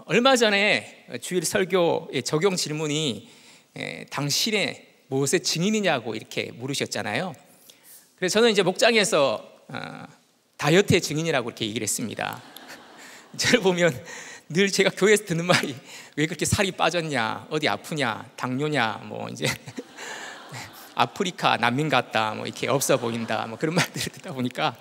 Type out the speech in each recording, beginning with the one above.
얼마 전에 주일 설교의 적용 질문이 당신의 무엇의 증인이냐고 이렇게 물으셨잖아요. 그래서 저는 이제 목장에서 다이어트의 증인이라고 이렇게 얘기를 했습니다. 저를 보면 늘 제가 교회에서 듣는 말이 왜 그렇게 살이 빠졌냐, 어디 아프냐, 당뇨냐, 뭐 이제 아프리카 난민 같다, 뭐 이렇게 없어 보인다, 뭐 그런 말들을 듣다 보니까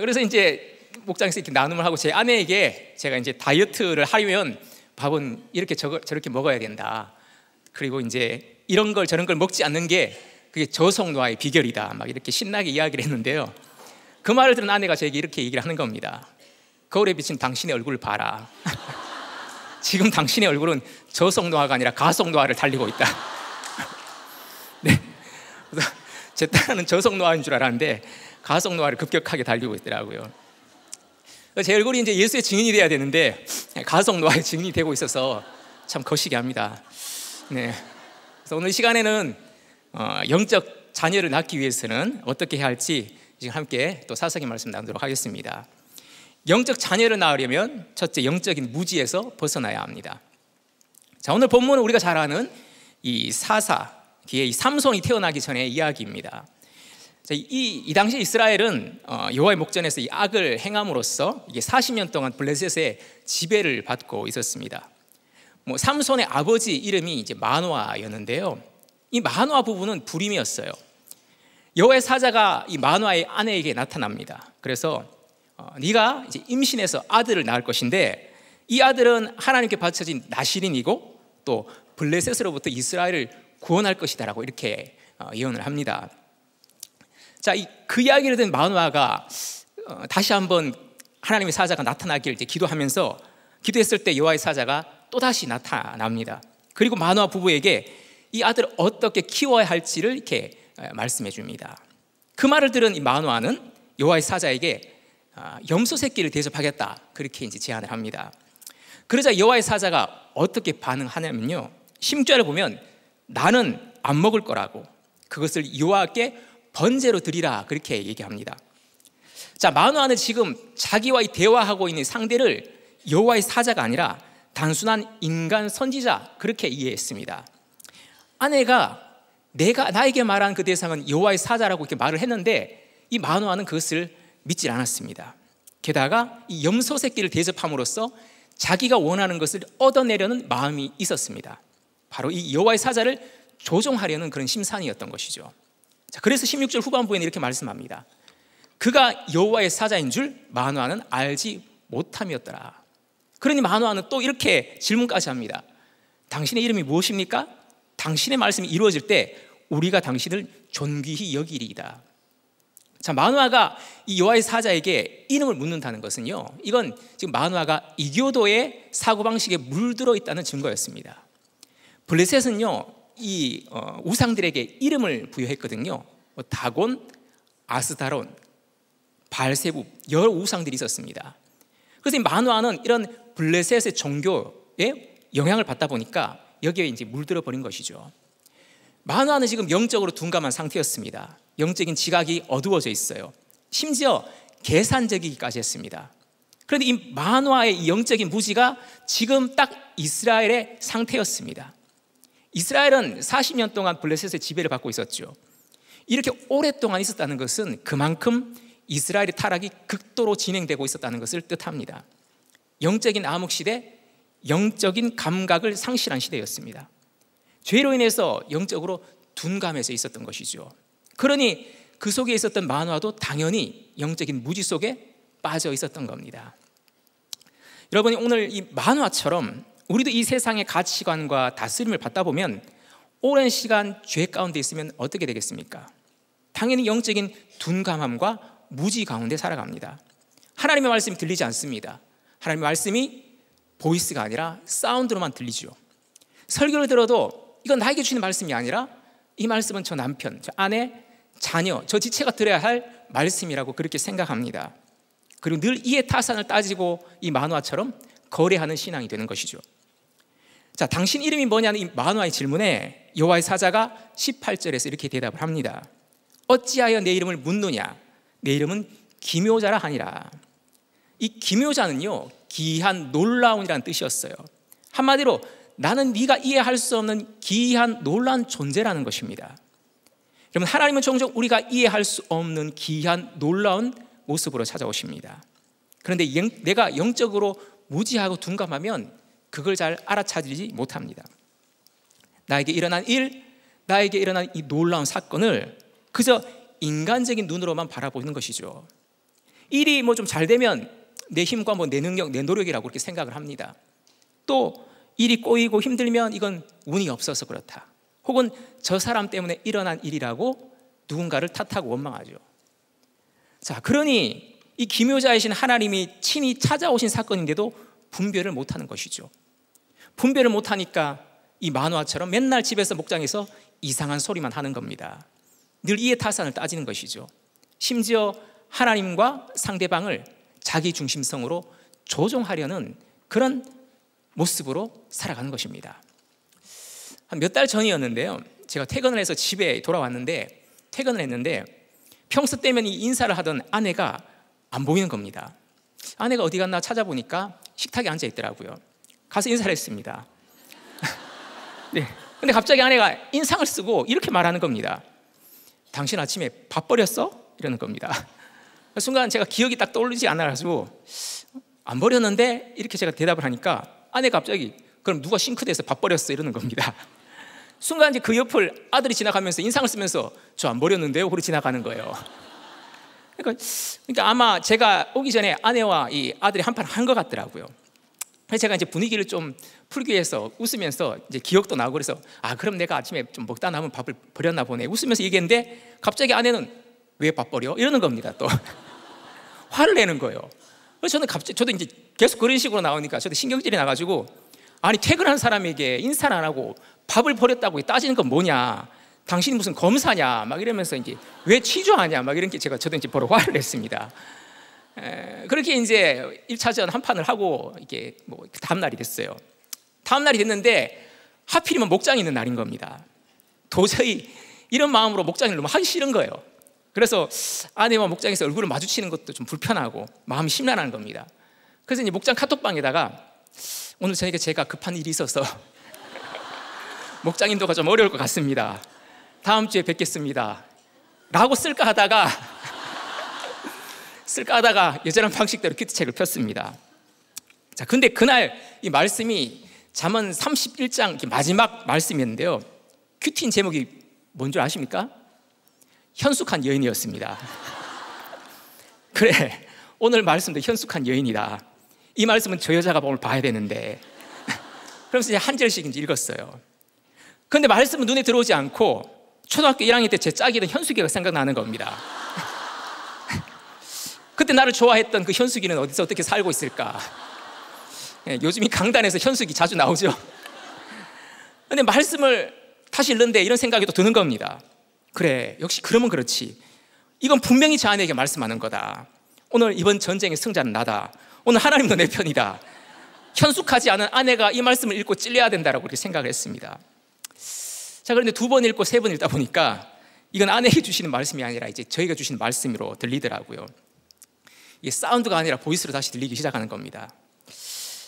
그래서 이제 목장에서 이렇게 나눔을 하고 제 아내에게 제가 이제 다이어트를 하려면 밥은 이렇게 저렇게 먹어야 된다. 그리고 이제 이런 걸 저런 걸 먹지 않는 게 그게 저속노화의 비결이다. 막 이렇게 신나게 이야기를 했는데요. 그 말을 들은 아내가 저에게 이렇게 얘기를 하는 겁니다. 거울에 비친 당신의 얼굴을 봐라. 지금 당신의 얼굴은 저속노화가 아니라 가속노화를 달리고 있다. 네. 그래서 제 딸은 저속노화인 줄 알았는데 가속노화를 급격하게 달리고 있더라고요. 제 얼굴이 이제 예수의 증인이 돼야 되는데 가속노화의 증인이 되고 있어서 참 거시기 합니다. 네. 그래서 오늘 시간에는 영적 자녀를 낳기 위해서는 어떻게 해야 할지 지금 함께 또 사사기 말씀 나누도록 하겠습니다. 영적 자녀를 낳으려면 첫째 영적인 무지에서 벗어나야 합니다. 자, 오늘 본문은 우리가 잘 아는 이 사사 뒤에 이 삼손이 태어나기 전의 이야기입니다. 자, 이 당시 이스라엘은 여호와의 목전에서 이 악을 행함으로써 이게 40년 동안 블레셋의 지배를 받고 있었습니다. 뭐 삼손의 아버지 이름이 이제 마노아였는데요. 이 마노아 부부는 불임이었어요. 여호와의 사자가 이 마노아의 아내에게 나타납니다. 그래서 네가 이제 임신해서 아들을 낳을 것인데 이 아들은 하나님께 바쳐진 나실인이고 또 블레셋으로부터 이스라엘을 구원할 것이다라고 이렇게 예언을 합니다. 자, 그 이야기를 듣는 마노아가 다시 한번 하나님의 사자가 나타나길 이제 기도하면서 기도했을 때 여호와의 사자가 또 다시 나타납니다. 그리고 마노아 부부에게 이 아들을 어떻게 키워야 할지를 이렇게 말씀해 줍니다. 그 말을 들은 이 마노아는 여호와의 사자에게 염소 새끼를 대접하겠다 그렇게 이제 제안을 합니다. 그러자 여호와의 사자가 어떻게 반응하냐면요, 10절을 보면 나는 안 먹을 거라고 그것을 여호와께 번제로 드리라 그렇게 얘기합니다. 자, 마노아는 지금 자기와 대화하고 있는 상대를 여호와의 사자가 아니라 단순한 인간 선지자 그렇게 이해했습니다. 아내가 나에게 말한 그 대상은 여호와의 사자라고 이렇게 말을 했는데 이 마노아는 그것을 믿지 않았습니다. 게다가 이 염소 새끼를 대접함으로써 자기가 원하는 것을 얻어내려는 마음이 있었습니다. 바로 이 여호와의 사자를 조종하려는 그런 심산이었던 것이죠. 자, 그래서 16절 후반부에는 이렇게 말씀합니다. 그가 여호와의 사자인 줄 마노아는 알지 못함이었더라. 그러니 마노아는 또 이렇게 질문까지 합니다. 당신의 이름이 무엇입니까? 당신의 말씀이 이루어질 때 우리가 당신을 존귀히 여기리이다. 자, 마노아가 이 여호와의 사자에게 이름을 묻는다는 것은요, 이건 지금 마노아가 이교도의 사고방식에 물들어 있다는 증거였습니다. 블레셋은요 이 우상들에게 이름을 부여했거든요. 다곤, 아스다론, 발세부 여러 우상들이 있었습니다. 그래서 이 마노아는 이런 블레셋의 종교에 영향을 받다 보니까 여기에 이제 물들어 버린 것이죠. 마노아는 지금 영적으로 둔감한 상태였습니다. 영적인 지각이 어두워져 있어요. 심지어 계산적이기까지 했습니다. 그런데 이 마노아의 이 영적인 무지가 지금 딱 이스라엘의 상태였습니다. 이스라엘은 40년 동안 블레셋의 지배를 받고 있었죠. 이렇게 오랫동안 있었다는 것은 그만큼 이스라엘의 타락이 극도로 진행되고 있었다는 것을 뜻합니다. 영적인 암흑시대, 영적인 감각을 상실한 시대였습니다. 죄로 인해서 영적으로 둔감해져 있었던 것이죠. 그러니 그 속에 있었던 마노아도 당연히 영적인 무지 속에 빠져 있었던 겁니다. 여러분이 오늘 이 마노아처럼 우리도 이 세상의 가치관과 다스림을 받다 보면 오랜 시간 죄 가운데 있으면 어떻게 되겠습니까? 당연히 영적인 둔감함과 무지 가운데 살아갑니다. 하나님의 말씀이 들리지 않습니다. 하나님의 말씀이 보이스가 아니라 사운드로만 들리죠. 설교를 들어도 이건 나에게 주는 말씀이 아니라 이 말씀은 저 남편, 저 아내, 자녀, 저 지체가 들어야 할 말씀이라고 그렇게 생각합니다. 그리고 늘 이해 타산을 따지고 이 마노아처럼 거래하는 신앙이 되는 것이죠. 자, 당신 이름이 뭐냐는 이 마노아의 질문에 여호와의 사자가 18절에서 이렇게 대답을 합니다. 어찌하여 내 이름을 묻느냐? 내 이름은 기묘자라 하니라. 이 기묘자는요, 기이한 놀라운이라는 뜻이었어요. 한마디로 나는 네가 이해할 수 없는 기이한 놀라운 존재라는 것입니다. 여러분, 하나님은 종종 우리가 이해할 수 없는 기이한 놀라운 모습으로 찾아오십니다. 그런데 내가 영적으로 무지하고 둔감하면 그걸 잘 알아차리지 못합니다. 나에게 일어난 일, 나에게 일어난 이 놀라운 사건을 그저 인간적인 눈으로만 바라보는 것이죠. 일이 뭐 좀 잘 되면 내 힘과 뭐 내 능력, 내 노력이라고 그렇게 생각을 합니다. 또 일이 꼬이고 힘들면 이건 운이 없어서 그렇다, 혹은 저 사람 때문에 일어난 일이라고 누군가를 탓하고 원망하죠. 자, 그러니 이 기묘자이신 하나님이 친히 찾아오신 사건인데도 분별을 못하는 것이죠. 분별을 못하니까 이 만화처럼 맨날 집에서 목장에서 이상한 소리만 하는 겁니다. 늘 이해타산을 따지는 것이죠. 심지어 하나님과 상대방을 자기 중심성으로 조종하려는 그런 모습으로 살아가는 것입니다. 한 몇 달 전이었는데요, 제가 퇴근을 해서 집에 돌아왔는데, 퇴근을 했는데 평소 때면 이 인사를 하던 아내가 안 보이는 겁니다. 아내가 어디 갔나 찾아보니까 식탁에 앉아 있더라고요. 가서 인사를 했습니다. 네. 근데 갑자기 아내가 인상을 쓰고 이렇게 말하는 겁니다. 당신 아침에 밥 버렸어? 이러는 겁니다. 순간 제가 기억이 딱 떠오르지 않아가지고 안 버렸는데 이렇게 제가 대답을 하니까 아내가 갑자기 그럼 누가 싱크대에서 밥 버렸어? 이러는 겁니다. 순간 이제 그 옆을 아들이 지나가면서 인상을 쓰면서 저 안 버렸는데요? 그러고 지나가는 거예요. 그러니까 아마 제가 오기 전에 아내와 이 아들이 한판 한 것 같더라고요. 그래서 제가 이제 분위기를 좀 풀기 위해서 웃으면서 이제 기억도 나고 그래서 그럼 내가 아침에 좀 먹다 남은 밥을 버렸나 보네 웃으면서 얘기했는데, 갑자기 아내는 왜 밥 버려? 이러는 겁니다. 또 화를 내는 거예요. 그래서 저도 이제 계속 그런 식으로 나오니까 저도 신경질이 나가지고, 아니 퇴근한 사람에게 인사를 안 하고 밥을 버렸다고 따지는 건 뭐냐, 당신이 무슨 검사냐, 막 이러면서 이제 왜 취조하냐, 막 이런 게 저도 이제 바로 화를 냈습니다. 그렇게 이제 1차전 한 판을 하고 이게 뭐 다음 날이 됐어요. 다음 날이 됐는데 하필이면 목장이 있는 날인 겁니다. 도저히 이런 마음으로 목장을 너무 하기 싫은 거예요. 그래서 아내와 목장에서 얼굴을 마주치는 것도 좀 불편하고 마음이 심란한 겁니다. 그래서 이제 목장 카톡방에다가 오늘 저녁에 제가 급한 일이 있어서 목장 인도가 좀 어려울 것 같습니다. 다음 주에 뵙겠습니다 라고 쓸까 하다가 예전한 방식대로 큐티책을 폈습니다. 자, 근데 그날 이 말씀이 잠언 31장 마지막 말씀이었는데요, 큐티인 제목이 뭔 줄 아십니까? 현숙한 여인이었습니다. 그래, 오늘 말씀도 현숙한 여인이다. 이 말씀은 저 여자가 오늘 봐야 되는데 그러면서 이제 한 절씩 이제 읽었어요. 그런데 말씀은 눈에 들어오지 않고 초등학교 1학년 때 제 짝이던 현숙이가 생각나는 겁니다. 그때 나를 좋아했던 그 현숙이는 어디서 어떻게 살고 있을까? 요즘 이 강단에서 현숙이 자주 나오죠. 그런데 말씀을 다시 읽는데 이런 생각이 또 드는 겁니다. 그래, 역시 그러면 그렇지. 이건 분명히 제 아내에게 말씀하는 거다. 오늘 이번 전쟁의 승자는 나다. 오늘 하나님도 내 편이다. 현숙하지 않은 아내가 이 말씀을 읽고 찔려야 된다라고 그렇게 생각을 했습니다. 자, 그런데 2번 읽고 3번 읽다 보니까 이건 아내에게 주시는 말씀이 아니라 이제 저희가 주시는 말씀으로 들리더라고요. 이게 사운드가 아니라 보이스로 다시 들리기 시작하는 겁니다.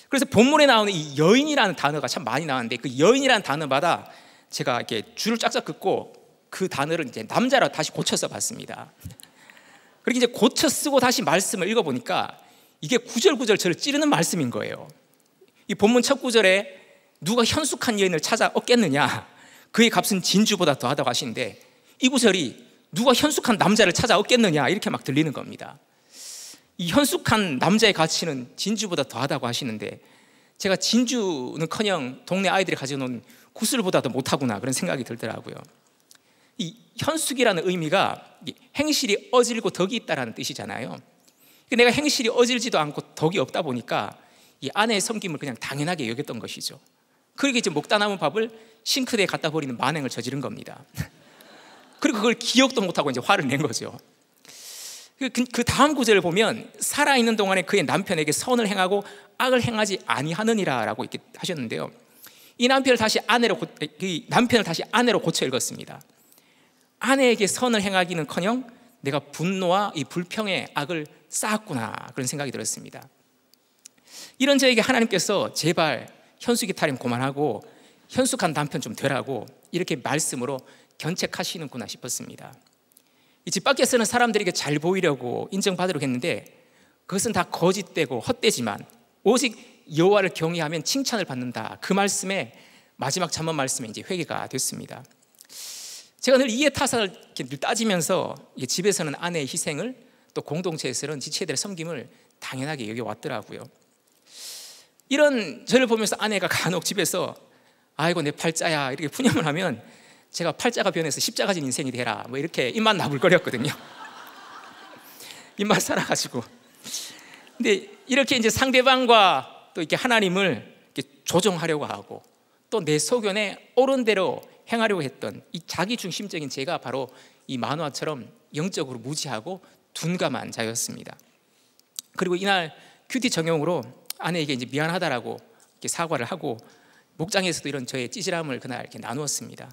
그래서 본문에 나오는 이 여인이라는 단어가 참 많이 나왔는데, 그 여인이라는 단어마다 제가 이렇게 줄을 쫙쫙 긋고 그 단어를 이제 남자로 다시 고쳐서 봤습니다. 그렇게 이제 고쳐 쓰고 다시 말씀을 읽어보니까 이게 구절구절 저를 찌르는 말씀인 거예요. 이 본문 첫 구절에 누가 현숙한 여인을 찾아 얻겠느냐, 그의 값은 진주보다 더하다고 하시는데, 이 구절이 누가 현숙한 남자를 찾아 얻겠느냐 이렇게 막 들리는 겁니다. 이 현숙한 남자의 가치는 진주보다 더하다고 하시는데, 제가 진주는커녕 동네 아이들이 가져놓은 구슬보다도 못하구나 그런 생각이 들더라고요. 이 현숙이라는 의미가 행실이 어질고 덕이 있다라는 뜻이잖아요. 내가 행실이 어질지도 않고 덕이 없다 보니까 이 아내의 섬김을 그냥 당연하게 여겼던 것이죠. 그러게 이제 먹다 남은 밥을 싱크대에 갖다 버리는 만행을 저지른 겁니다. 그리고 그걸 기억도 못하고 이제 화를 낸 거죠. 그 다음 구절을 보면 살아있는 동안에 그의 남편에게 선을 행하고 악을 행하지 아니하느니라 라고 이렇게 하셨는데요, 이 남편을 다시 아내로 고쳐 읽었습니다. 아내에게 선을 행하기는커녕 내가 분노와 이 불평의 악을 쌓았구나 그런 생각이 들었습니다. 이런 저에게 하나님께서 제발 현숙이 타령 그만하고 현숙한 남편 좀 되라고 이렇게 말씀으로 견책하시는구나 싶었습니다. 이 집 밖에서는 사람들에게 잘 보이려고 인정받으려고 했는데 그것은 다 거짓되고 헛되지만 오직 여호와를 경외하면 칭찬을 받는다. 그 말씀에 마지막 잠언 말씀에 이제 회개가 됐습니다. 제가 늘 이해타산을 늘 따지면서 집에서는 아내의 희생을 또 공동체에서는 지체들의 섬김을 당연하게 여겨왔더라고요. 이런 저를 보면서 아내가 간혹 집에서 아이고 내 팔자야 이렇게 푸념을 하면 제가 팔자가 변해서 십자가 진 인생이 되라 뭐 이렇게 입만 나불거렸거든요. 입만 살아가지고. 근데 이렇게 이제 상대방과 또 이렇게 하나님을 이렇게 조정하려고 하고 또 내 소견에 옳은 대로 행하려고 했던 이 자기 중심적인 제가 바로 이 만화처럼 영적으로 무지하고 둔감한 자였습니다. 그리고 이날 큐티 정용으로 아내에게 이제 미안하다라고 이렇게 사과를 하고 목장에서도 이런 저의 찌질함을 그날 이렇게 나누었습니다.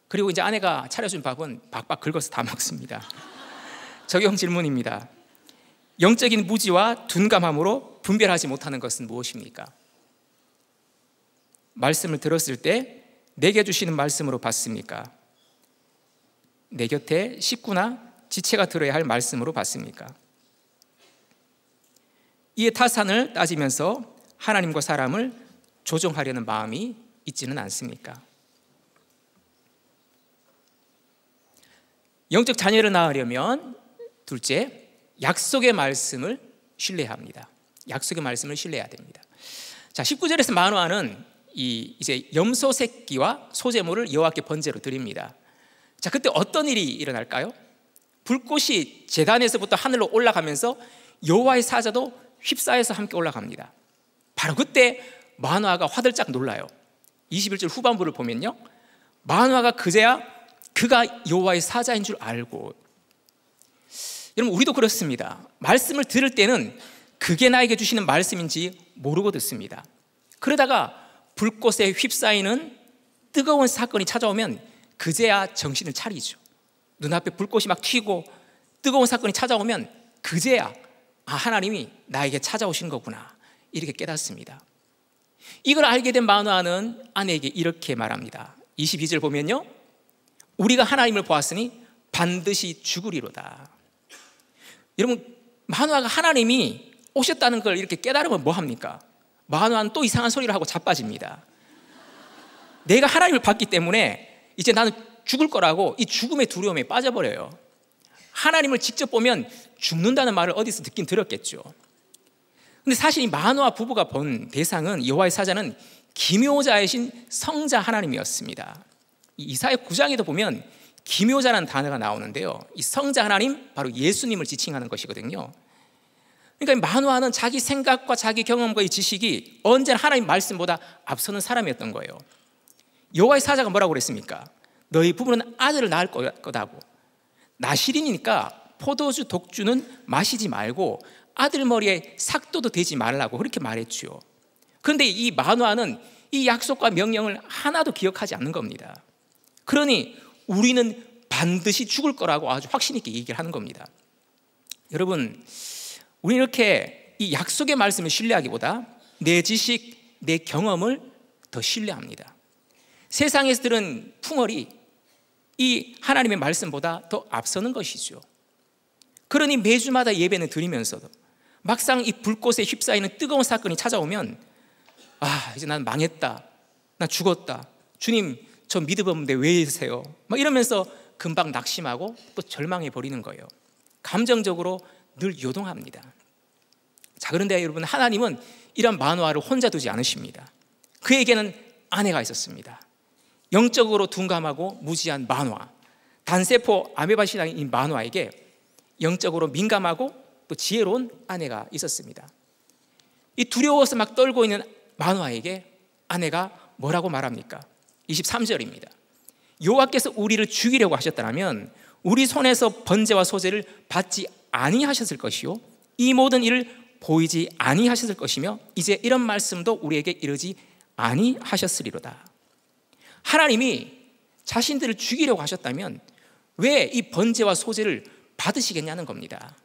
그리고 이제 아내가 차려준 밥은 박박 긁어서 다 먹습니다. 적용 질문입니다. 영적인 무지와 둔감함으로 분별하지 못하는 것은 무엇입니까? 말씀을 들었을 때 내게 주시는 말씀으로 받습니까? 내 곁에 식구나 지체가 들어야 할 말씀으로 받습니까? 이에 타산을 따지면서 하나님과 사람을 조정하려는 마음이 있지는 않습니까? 영적 자녀를 낳으려면 둘째, 약속의 말씀을 신뢰해야 합니다. 약속의 말씀을 신뢰해야 됩니다. 자, 19절에서 마노아는 이제 염소 새끼와 소제물을 여호와께 번제로 드립니다. 자, 그때 어떤 일이 일어날까요? 불꽃이 제단에서부터 하늘로 올라가면서 여호와의 사자도 휩싸여서 함께 올라갑니다. 바로 그때 마노아가 화들짝 놀라요. 21절 후반부를 보면요, 마노아가 그제야 그가 여호와의 사자인 줄 알고. 여러분, 우리도 그렇습니다. 말씀을 들을 때는 그게 나에게 주시는 말씀인지 모르고 듣습니다. 그러다가 불꽃에 휩싸이는 뜨거운 사건이 찾아오면 그제야 정신을 차리죠. 눈앞에 불꽃이 막 튀고 뜨거운 사건이 찾아오면 그제야 하나님이 나에게 찾아오신 거구나 이렇게 깨닫습니다. 이걸 알게 된 마노아는 아내에게 이렇게 말합니다. 22절 보면요, 우리가 하나님을 보았으니 반드시 죽으리로다. 여러분, 마노아가 하나님이 오셨다는 걸 이렇게 깨달으면 뭐합니까? 마노아는 또 이상한 소리를 하고 자빠집니다. 내가 하나님을 봤기 때문에 이제 나는 죽을 거라고 이 죽음의 두려움에 빠져버려요. 하나님을 직접 보면 죽는다는 말을 어디서 듣긴 들었겠죠. 근데 사실 이 마노아 부부가 본 대상은, 여호와의 사자는 기묘자이신 성자 하나님이었습니다. 이사야 9장에도 보면 기묘자라는 단어가 나오는데요, 이 성자 하나님, 바로 예수님을 지칭하는 것이거든요. 그러니까 마노아는 자기 생각과 자기 경험과 이 지식이 언제나 하나님 말씀보다 앞서는 사람이었던 거예요. 여호와의 사자가 뭐라고 그랬습니까? 너희 부부는 아들을 낳을 거다고. 나실인이니까 포도주 독주는 마시지 말고 아들 머리에 삭도도 대지 말라고 그렇게 말했죠. 그런데 이 마노아는 이 약속과 명령을 하나도 기억하지 않는 겁니다. 그러니 우리는 반드시 죽을 거라고 아주 확신 있게 얘기를 하는 겁니다. 여러분, 우리는 이렇게 이 약속의 말씀을 신뢰하기보다 내 지식, 내 경험을 더 신뢰합니다. 세상에서 들은 풍월이 이 하나님의 말씀보다 더 앞서는 것이죠. 그러니 매주마다 예배는 드리면서도 막상 이 불꽃에 휩싸이는 뜨거운 사건이 찾아오면 이제 난 망했다, 난 죽었다, 주님 저 믿어봤는데 왜 이러세요? 막 이러면서 금방 낙심하고 또 절망해 버리는 거예요. 감정적으로 늘 요동합니다. 자, 그런데 여러분, 하나님은 이런 마노아를 혼자 두지 않으십니다. 그에게는 아내가 있었습니다. 영적으로 둔감하고 무지한 마노아, 단세포 아메바 신앙인 이 마노아에게 영적으로 민감하고 또 지혜로운 아내가 있었습니다. 이 두려워서 막 떨고 있는 마노아에게 아내가 뭐라고 말합니까? 23절입니다. 여호와께서 우리를 죽이려고 하셨다면 우리 손에서 번제와 소제를 받지 아니하셨을 것이요, 이 모든 일을 보이지 아니하셨을 것이며 이제 이런 말씀도 우리에게 이르지 아니하셨으리로다. 하나님이 자신들을 죽이려고 하셨다면 왜 이 번제와 소제를 받으시겠냐는 겁니다.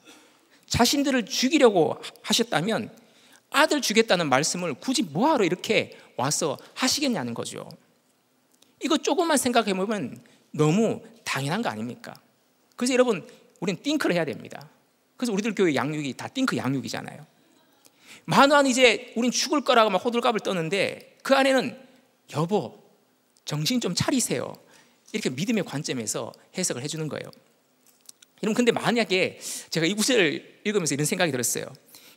자신들을 죽이려고 하셨다면 아들 주겠다는 말씀을 굳이 뭐하러 이렇게 와서 하시겠냐는 거죠. 이거 조금만 생각해 보면 너무 당연한 거 아닙니까? 그래서 여러분, 우리는 띵크를 해야 됩니다. 그래서 우리들 교회 양육이 다 띵크 양육이잖아요. 만화는 이제 우린 죽을 거라고 막 호들갑을 떠는데 그 안에는 여보, 정신 좀 차리세요, 이렇게 믿음의 관점에서 해석을 해주는 거예요. 여러분, 근데 만약에 제가 이 구절을 읽으면서 이런 생각이 들었어요.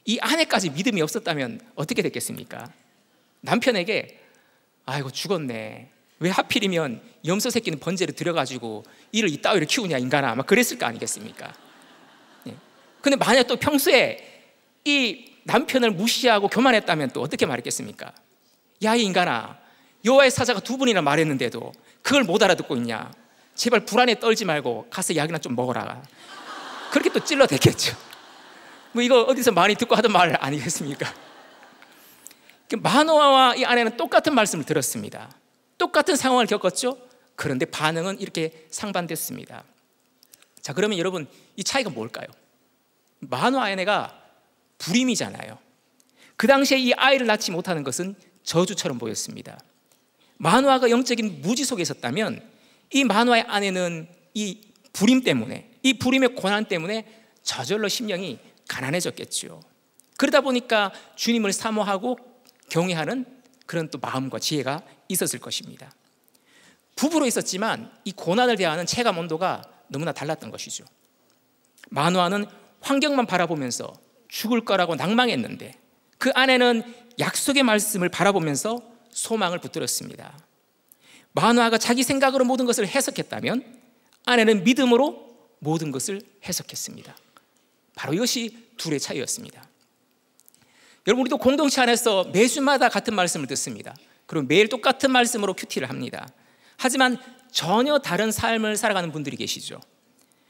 이 아내까지 믿음이 없었다면 어떻게 됐겠습니까? 남편에게 아이고 죽었네, 왜 하필이면 염소 새끼는 번제를 들여가지고 이를 이따위로 키우냐 인간아, 막 그랬을 거 아니겠습니까? 근데 만약 또 평소에 이 남편을 무시하고 교만했다면 또 어떻게 말했겠습니까? 야, 이 인간아, 여호와의 사자가 2번이나 말했는데도 그걸 못 알아듣고 있냐, 제발 불안에 떨지 말고 가서 약이나 좀 먹어라, 그렇게 또 찔러댔겠죠. 뭐 이거 어디서 많이 듣고 하던 말 아니겠습니까? 마노아와 이 아내는 똑같은 말씀을 들었습니다. 똑같은 상황을 겪었죠. 그런데 반응은 이렇게 상반됐습니다. 자, 그러면 여러분, 이 차이가 뭘까요? 마노아 아내가 불임이잖아요. 그 당시에 이 아이를 낳지 못하는 것은 저주처럼 보였습니다. 마노아가 영적인 무지 속에 있었다면 이 마노아의 아내는 이 불임 때문에, 이 불임의 고난 때문에 저절로 심령이 가난해졌겠죠. 그러다 보니까 주님을 사모하고 경외하는 그런 또 마음과 지혜가 있었을 것입니다. 부부로 있었지만 이 고난을 대하는 체감 온도가 너무나 달랐던 것이죠. 마노아는 환경만 바라보면서 죽을 거라고 낭망했는데 그 아내는 약속의 말씀을 바라보면서 소망을 붙들었습니다. 마노아가 자기 생각으로 모든 것을 해석했다면 아내는 믿음으로 모든 것을 해석했습니다. 바로 이것이 둘의 차이였습니다. 여러분, 우리도 공동체 안에서 매주마다 같은 말씀을 듣습니다. 그리고 매일 똑같은 말씀으로 큐티를 합니다. 하지만 전혀 다른 삶을 살아가는 분들이 계시죠.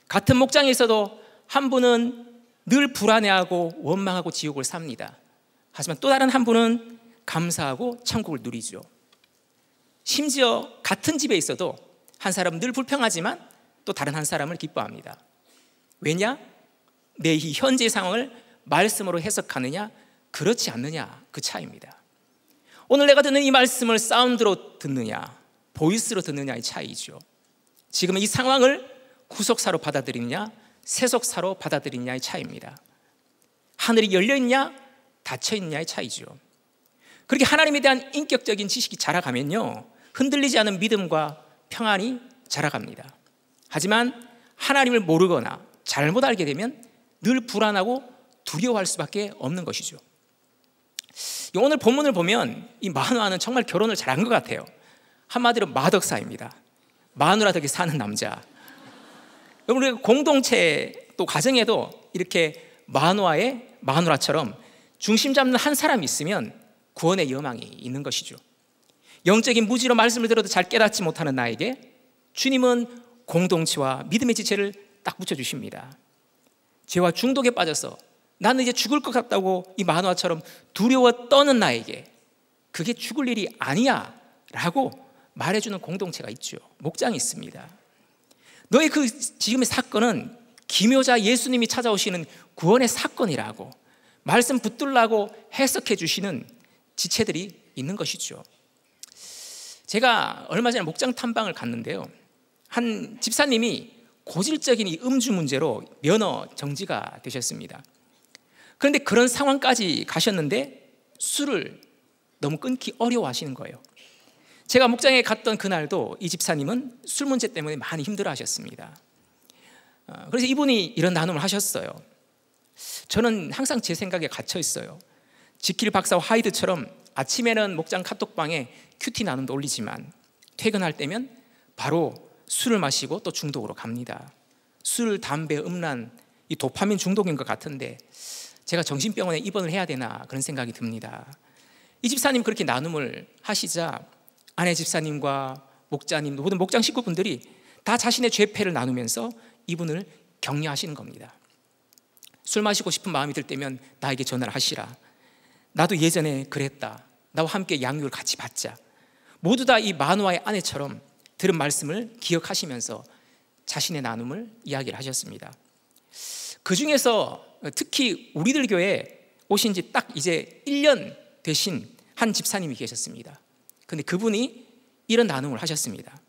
같은 목장에 있어도 한 분은 늘 불안해하고 원망하고 지옥을 삽니다. 하지만 또 다른 한 분은 감사하고 천국을 누리죠. 심지어 같은 집에 있어도 한 사람은 늘 불평하지만 또 다른 한 사람을 기뻐합니다. 왜냐? 내 이 현재 상황을 말씀으로 해석하느냐 그렇지 않느냐, 그 차이입니다. 오늘 내가 듣는 이 말씀을 사운드로 듣느냐 보이스로 듣느냐의 차이죠. 지금 이 상황을 구속사로 받아들이느냐 세속사로 받아들이느냐의 차이입니다. 하늘이 열려있냐 닫혀있느냐의 차이죠. 그렇게 하나님에 대한 인격적인 지식이 자라가면요 흔들리지 않은 믿음과 평안이 자라갑니다. 하지만 하나님을 모르거나 잘못 알게 되면 늘 불안하고 두려워할 수밖에 없는 것이죠. 오늘 본문을 보면 이 마누아는 정말 결혼을 잘한 것 같아요. 한마디로 마덕사입니다. 마누라 덕에 사는 남자. 우리 공동체 또 가정에도 이렇게 마누라처럼 중심 잡는 한 사람이 있으면 구원의 여망이 있는 것이죠. 영적인 무지로 말씀을 들어도 잘 깨닫지 못하는 나에게 주님은 공동체와 믿음의 지체를 딱 붙여주십니다. 죄와 중독에 빠져서 나는 이제 죽을 것 같다고 이 마누아처럼 두려워 떠는 나에게 그게 죽을 일이 아니야 라고 말해주는 공동체가 있죠. 목장이 있습니다. 너의 그 지금의 사건은 기묘자 예수님이 찾아오시는 구원의 사건이라고 말씀 붙들라고 해석해 주시는 지체들이 있는 것이죠. 제가 얼마 전에 목장 탐방을 갔는데요, 한 집사님이 고질적인 이 음주 문제로 면허 정지가 되셨습니다. 그런데 그런 상황까지 가셨는데 술을 너무 끊기 어려워하시는 거예요. 제가 목장에 갔던 그날도 이 집사님은 술 문제 때문에 많이 힘들어하셨습니다. 그래서 이분이 이런 나눔을 하셨어요. 저는 항상 제 생각에 갇혀 있어요. 지킬 박사와 하이드처럼 아침에는 목장 카톡방에 큐티 나눔도 올리지만 퇴근할 때면 바로 술을 마시고 또 중독으로 갑니다. 술, 담배, 음란, 이 도파민 중독인 것 같은데 제가 정신병원에 입원을 해야 되나 그런 생각이 듭니다. 이 집사님 그렇게 나눔을 하시자 아내 집사님과 목자님, 모든 목장 식구분들이 다 자신의 죄패를 나누면서 이분을 격려하시는 겁니다. 술 마시고 싶은 마음이 들 때면 나에게 전화를 하시라. 나도 예전에 그랬다. 나와 함께 양육을 같이 받자. 모두 다 이 마누아의 아내처럼 들은 말씀을 기억하시면서 자신의 나눔을 이야기를 하셨습니다. 그 중에서 특히 우리들 교회 오신 지 딱 이제 1년 되신 한 집사님이 계셨습니다. 근데 그분이 이런 나눔을 하셨습니다.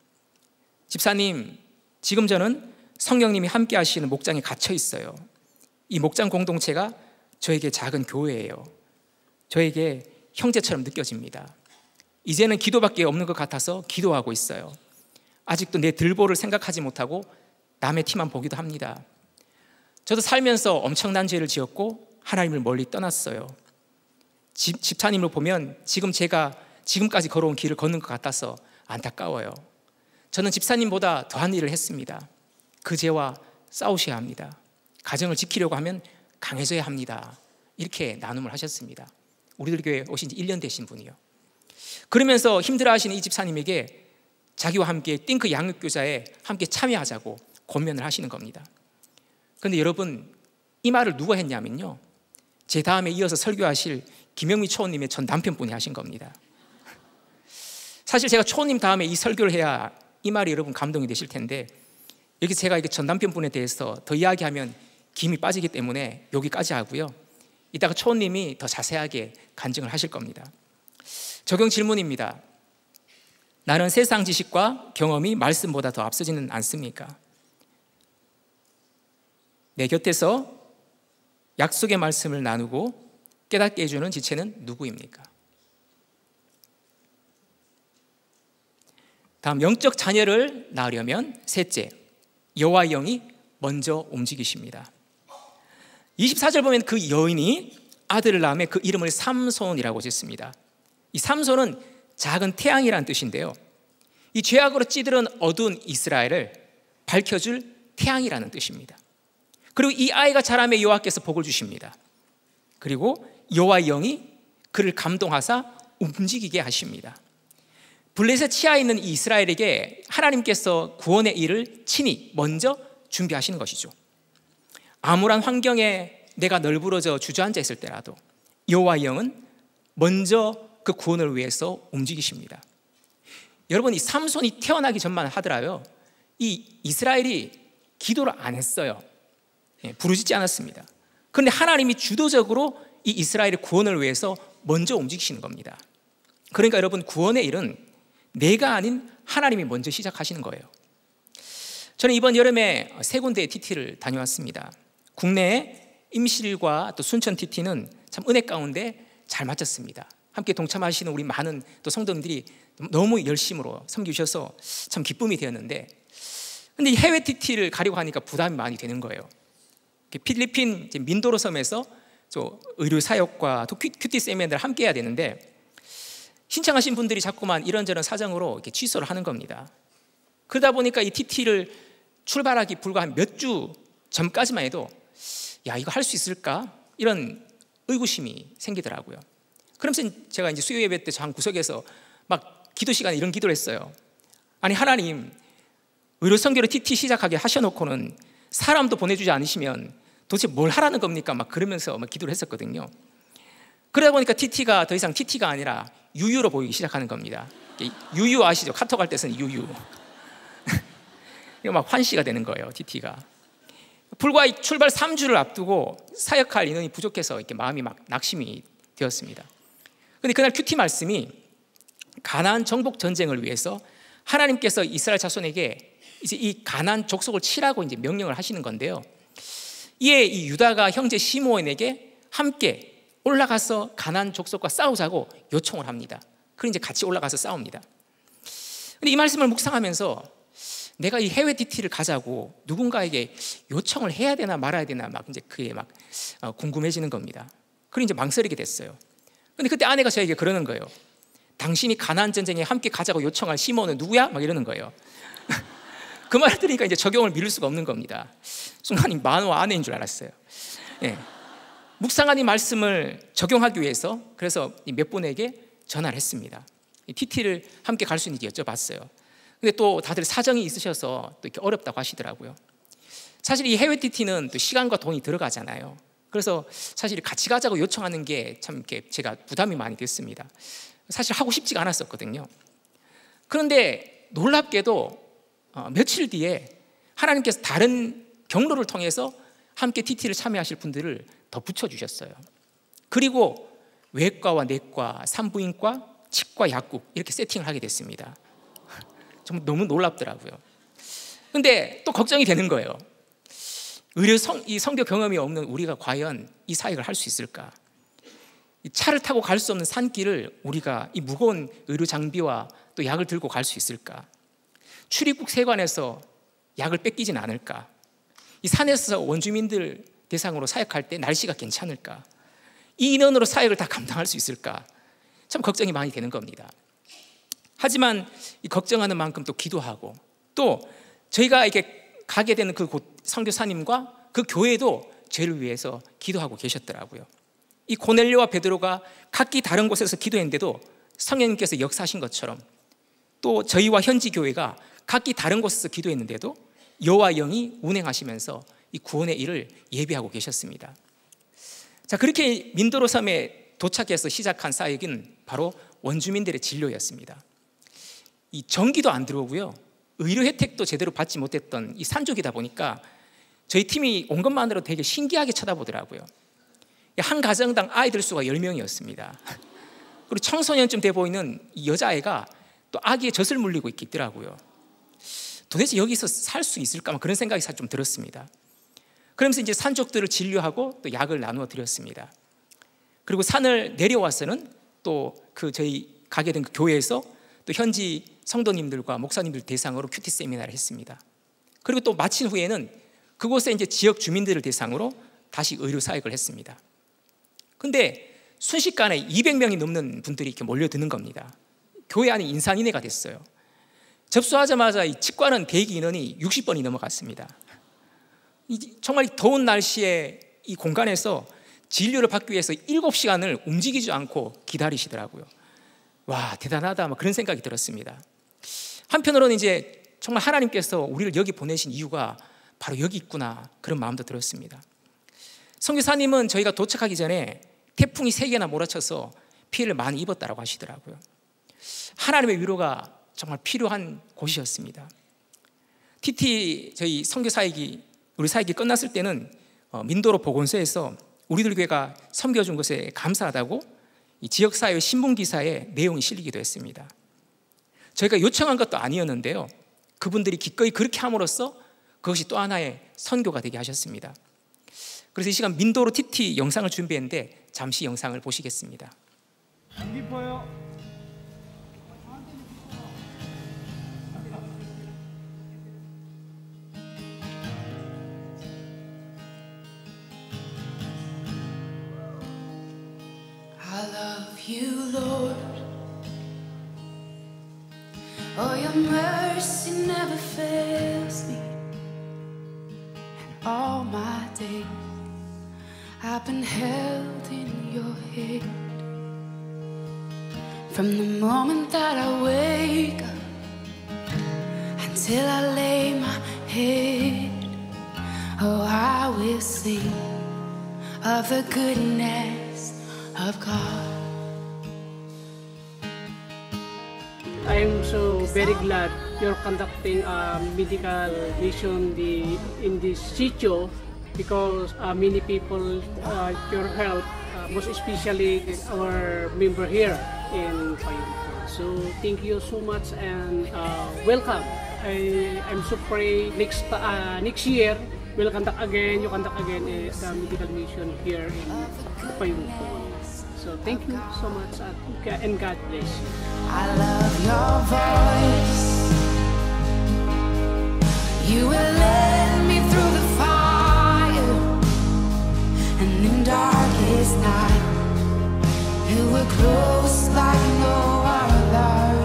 집사님, 지금 저는 성령님이 함께 하시는 목장에 갇혀 있어요. 이 목장 공동체가 저에게 작은 교회예요. 저에게 형제처럼 느껴집니다. 이제는 기도밖에 없는 것 같아서 기도하고 있어요. 아직도 내 들보를 생각하지 못하고 남의 티만 보기도 합니다. 저도 살면서 엄청난 죄를 지었고 하나님을 멀리 떠났어요. 집사님을 보면 지금 제가 지금까지 걸어온 길을 걷는 것 같아서 안타까워요. 저는 집사님보다 더한 일을 했습니다. 그 죄와 싸우셔야 합니다. 가정을 지키려고 하면 강해져야 합니다. 이렇게 나눔을 하셨습니다. 우리들 교회 오신 지 1년 되신 분이요. 그러면서 힘들어하시는 이 집사님에게 자기와 함께 띵크 양육교사에 함께 참여하자고 권면을 하시는 겁니다. 그런데 여러분, 이 말을 누가 했냐면요, 제 다음에 이어서 설교하실 김영미 초원님의 전 남편분이 하신 겁니다. 사실 제가 초원님 다음에 이 설교를 해야 이 말이 여러분 감동이 되실 텐데, 여기 제가 이게 전 남편분에 대해서 더 이야기하면 김이 빠지기 때문에 여기까지 하고요, 이따가 초원님이 더 자세하게 간증을 하실 겁니다. 적용 질문입니다. 나는 세상 지식과 경험이 말씀보다 더 앞서지는 않습니까? 내 곁에서 약속의 말씀을 나누고 깨닫게 해주는 지체는 누구입니까? 다음, 영적 자녀를 낳으려면 셋째, 여호와의 영이 먼저 움직이십니다. 24절 보면 그 여인이 아들을 낳음에 그 이름을 삼손이라고 짓습니다. 이 삼손은 작은 태양이라는 뜻인데요, 이 죄악으로 찌들은 어두운 이스라엘을 밝혀줄 태양이라는 뜻입니다. 그리고 이 아이가 자라매 여호와께서 복을 주십니다. 그리고 여호와의 영이 그를 감동하사 움직이게 하십니다. 블레셋 치하에 있는 이 이스라엘에게 하나님께서 구원의 일을 친히 먼저 준비하시는 것이죠. 암울한 환경에 내가 널브러져 주저앉아 있을 때라도 여호와의 영은 먼저 그 구원을 위해서 움직이십니다. 여러분, 이 삼손이 태어나기 전만 하더라도 이 이스라엘이 기도를 안 했어요. 부르짖지 않았습니다. 그런데 하나님이 주도적으로 이 이스라엘의 구원을 위해서 먼저 움직이시는 겁니다. 그러니까 여러분, 구원의 일은 내가 아닌 하나님이 먼저 시작하시는 거예요. 저는 이번 여름에 세 군데의 TT를 다녀왔습니다. 국내에 임실과 또 순천 TT는 참 은혜 가운데 잘 맞췄습니다. 함께 동참하시는 우리 많은 또 성도님들이 너무 열심으로 섬기셔서 참 기쁨이 되었는데, 근데 이 해외 TT를 가려고 하니까 부담이 많이 되는 거예요. 필리핀 민도로 섬에서 의료 사역과 또 큐티 세미나를 함께 해야 되는데, 신청하신 분들이 자꾸만 이런저런 사정으로 이렇게 취소를 하는 겁니다. 그러다 보니까 이 TT를 출발하기 불과 한 몇 주 전까지만 해도 야, 이거 할 수 있을까? 이런 의구심이 생기더라고요. 그러면서 제가 이제 수요 예배 때 저 한 구석에서 막 기도 시간에 이런 기도를 했어요. 아니, 하나님, 의료 선교를 TT 시작하게 하셔놓고는 사람도 보내주지 않으시면 도대체 뭘 하라는 겁니까? 막 그러면서 막 기도를 했었거든요. 그러다 보니까 TT가 더 이상 TT가 아니라 유유로 보이기 시작하는 겁니다. 유유 아시죠? 카톡 할 때 쓰는 유유. 이거 막 환시가 되는 거예요, TT가. 불과 출발 3주를 앞두고 사역할 인원이 부족해서 이렇게 마음이 막 낙심이 되었습니다. 그런데 그날 큐티 말씀이 가나안 정복 전쟁을 위해서 하나님께서 이스라엘 자손에게 이제 이 가나안 족속을 치라고 이제 명령을 하시는 건데요, 이에 이 유다가 형제 시므온에게 함께 올라가서 가나안 족속과 싸우자고 요청을 합니다. 그리고 이제 같이 올라가서 싸웁니다. 근데 이 말씀을 묵상하면서 내가 이 해외 DT를 가자고 누군가에게 요청을 해야 되나 말아야 되나 막 이제 그게 막 궁금해지는 겁니다. 그리고 이제 망설이게 됐어요. 근데 그때 아내가 저에게 그러는 거예요. 당신이 가나안 전쟁에 함께 가자고 요청할 시몬은 누구야? 막 이러는 거예요. 그 말을 들으니까 이제 적용을 미룰 수가 없는 겁니다. 순간 만호 아내인 줄 알았어요. 예. 묵상한 이 말씀을 적용하기 위해서 그래서 몇 분에게 전화를 했습니다. TT를 함께 갈 수 있는지 여쭤봤어요. 근데 또 다들 사정이 있으셔서 또 이렇게 어렵다고 하시더라고요. 사실 이 해외 TT는 또 시간과 돈이 들어가잖아요. 그래서 사실 같이 가자고 요청하는 게 참 이렇게 제가 부담이 많이 됐습니다. 사실 하고 싶지가 않았었거든요. 그런데 놀랍게도 며칠 뒤에 하나님께서 다른 경로를 통해서 함께 TT를 참여하실 분들을 더 붙여주셨어요. 그리고 외과와 내과, 산부인과, 치과, 약국 이렇게 세팅을 하게 됐습니다. 정말 너무 놀랍더라고요. 근데 또 걱정이 되는 거예요. 이 선교 경험이 없는 우리가 과연 이 사역을 할 수 있을까? 이 차를 타고 갈 수 없는 산길을 우리가 이 무거운 의료 장비와 또 약을 들고 갈 수 있을까? 출입국 세관에서 약을 뺏기진 않을까? 이 산에서 원주민들 대상으로 사역할 때 날씨가 괜찮을까? 이 인원으로 사역을 다 감당할 수 있을까? 참 걱정이 많이 되는 겁니다. 하지만 이 걱정하는 만큼 또 기도하고, 또 저희가 이렇게 가게 되는 그 곳 선교사님과 그 교회도 저를 위해서 기도하고 계셨더라고요. 이 고넬료와 베드로가 각기 다른 곳에서 기도했는데도 성령님께서 역사하신 것처럼, 또 저희와 현지 교회가 각기 다른 곳에서 기도했는데도 여호와 영이 운행하시면서 이 구원의 일을 예비하고 계셨습니다. 자, 그렇게 민도로 섬에 도착해서 시작한 사역은 바로 원주민들의 진료였습니다. 이 전기도 안 들어오고요, 의료 혜택도 제대로 받지 못했던 이 산족이다 보니까 저희 팀이 온 것만으로 되게 신기하게 쳐다보더라고요. 한 가정당 아이들 수가 10명이었습니다. 그리고 청소년쯤 돼 보이는 이 여자아이가 또 아기의 젖을 물리고 있더라고요. 도대체 여기서 살 수 있을까? 그런 생각이 좀 들었습니다. 그러면서 이제 산족들을 진료하고 또 약을 나누어 드렸습니다. 그리고 산을 내려와서는 또 그 저희 가게 된 그 교회에서 또 현지 성도님들과 목사님들 대상으로 큐티 세미나를 했습니다. 그리고 또 마친 후에는 그곳에 이제 지역 주민들을 대상으로 다시 의료 사역을 했습니다. 근데 순식간에 200명이 넘는 분들이 이렇게 몰려드는 겁니다. 교회 안이 인산인해가 됐어요. 접수하자마자 이 치과는 대기 인원이 60번이 넘어갔습니다. 정말 더운 날씨에 이 공간에서 진료를 받기 위해서 7시간을 움직이지 않고 기다리시더라고요. 와, 대단하다, 그런 생각이 들었습니다. 한편으로는 이제 정말 하나님께서 우리를 여기 보내신 이유가 바로 여기 있구나, 그런 마음도 들었습니다. 선교사님은 저희가 도착하기 전에 태풍이 3개나 몰아쳐서 피해를 많이 입었다고 하시더라고요. 하나님의 위로가 정말 필요한 곳이었습니다. TT 저희 선교 사역이, 우리 사역이 끝났을 때는 민도로 보건소에서 우리들 교회가 섬겨준 것에 감사하다고 이 지역사회 신문기사에 내용이 실리기도 했습니다. 저희가 요청한 것도 아니었는데요, 그분들이 기꺼이 그렇게 함으로써 그것이 또 하나의 선교가 되게 하셨습니다. 그래서 이 시간 민도로 TT 영상을 준비했는데 잠시 영상을 보시겠습니다. 깊어요. I love you, Lord. Oh, your mercy never fails me. And all my days I've been held in your hand. From the moment that I wake up until I lay my head, oh, I will sing of the goodness of God. I'm so very glad you're conducting a medical mission in this sitio, because many people your help, most especially our member here in Payunco. So thank you so much and welcome. I'm so pray next year we'll conduct again. You conduct again the medical mission here in Payunco. So thank you so much and God bless you. I love your voice. You will lead me through the fire, and in darkest night you were close like no other.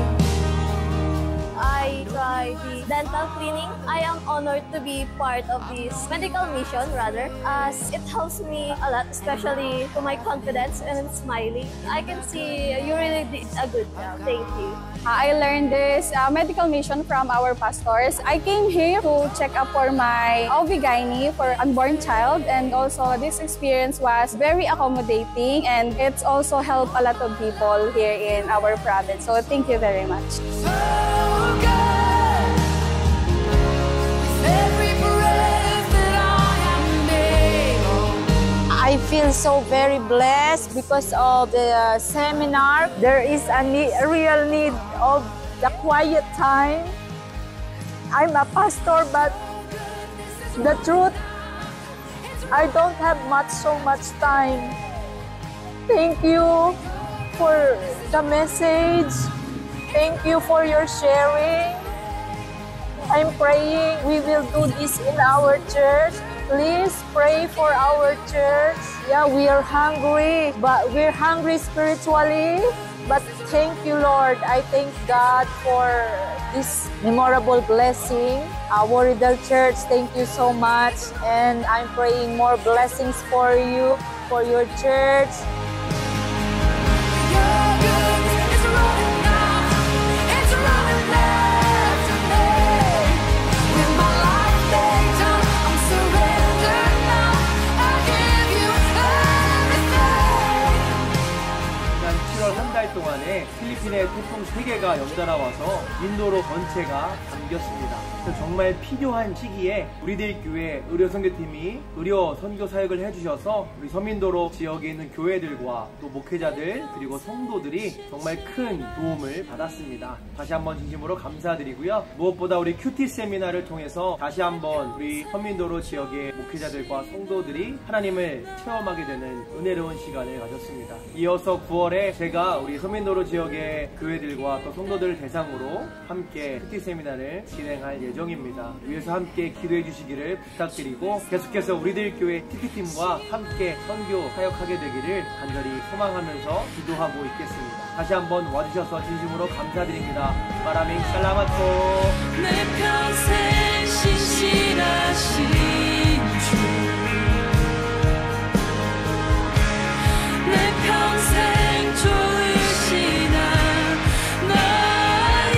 I try the dental cleaning. I am honored to be part of this medical mission, rather, as it helps me a lot, especially to my confidence when I'm smiling. I can see you really did a good job. Thank you. I learned this medical mission from our pastors. I came here to check up for my OB-GYN for unborn child, and also this experience was very accommodating, and it's also helped a lot of people here in our province. So thank you very much. I feel so very blessed because of the seminar. There is a real need of the quiet time. I'm a pastor, but the truth, I don't have so much time. Thank you for the message. Thank you for your sharing. I'm praying we will do this in our church. Please pray for our church. Yeah, we are hungry, but we're hungry spiritually. But thank you, Lord. I thank God for this memorable blessing. Our Riddle Church, thank you so much. And I'm praying more blessings for you, for your church. 동안에 필리핀의 태풍 3개가 연달아 와서 인도로 전체가 잠겼습니다. 정말 필요한 시기에 우리들 교회 의료 선교팀이 의료 선교 사역을 해주셔서 우리 서민도로 지역에 있는 교회들과 또 목회자들 그리고 성도들이 정말 큰 도움을 받았습니다. 다시 한번 진심으로 감사드리고요. 무엇보다 우리 큐티 세미나를 통해서 다시 한번 우리 서민도로 지역의 목회자들과 성도들이 하나님을 체험하게 되는 은혜로운 시간을 가졌습니다. 이어서 9월에 제가 우리 서민도로 지역의 교회들과 또 성도들을 대상으로 함께 큐티 세미나를 진행할 예정입니다. 위에서 함께 기도해 주시기를 부탁드리고 계속해서 우리들 교회 TP팀과 함께 선교 사역하게 되기를 간절히 소망하면서 기도하고 있겠습니다. 다시 한번 와주셔서 진심으로 감사드립니다. 마라밍 살라마토. 내 평생 신실하신 주, 내 평생 좋으시나 나의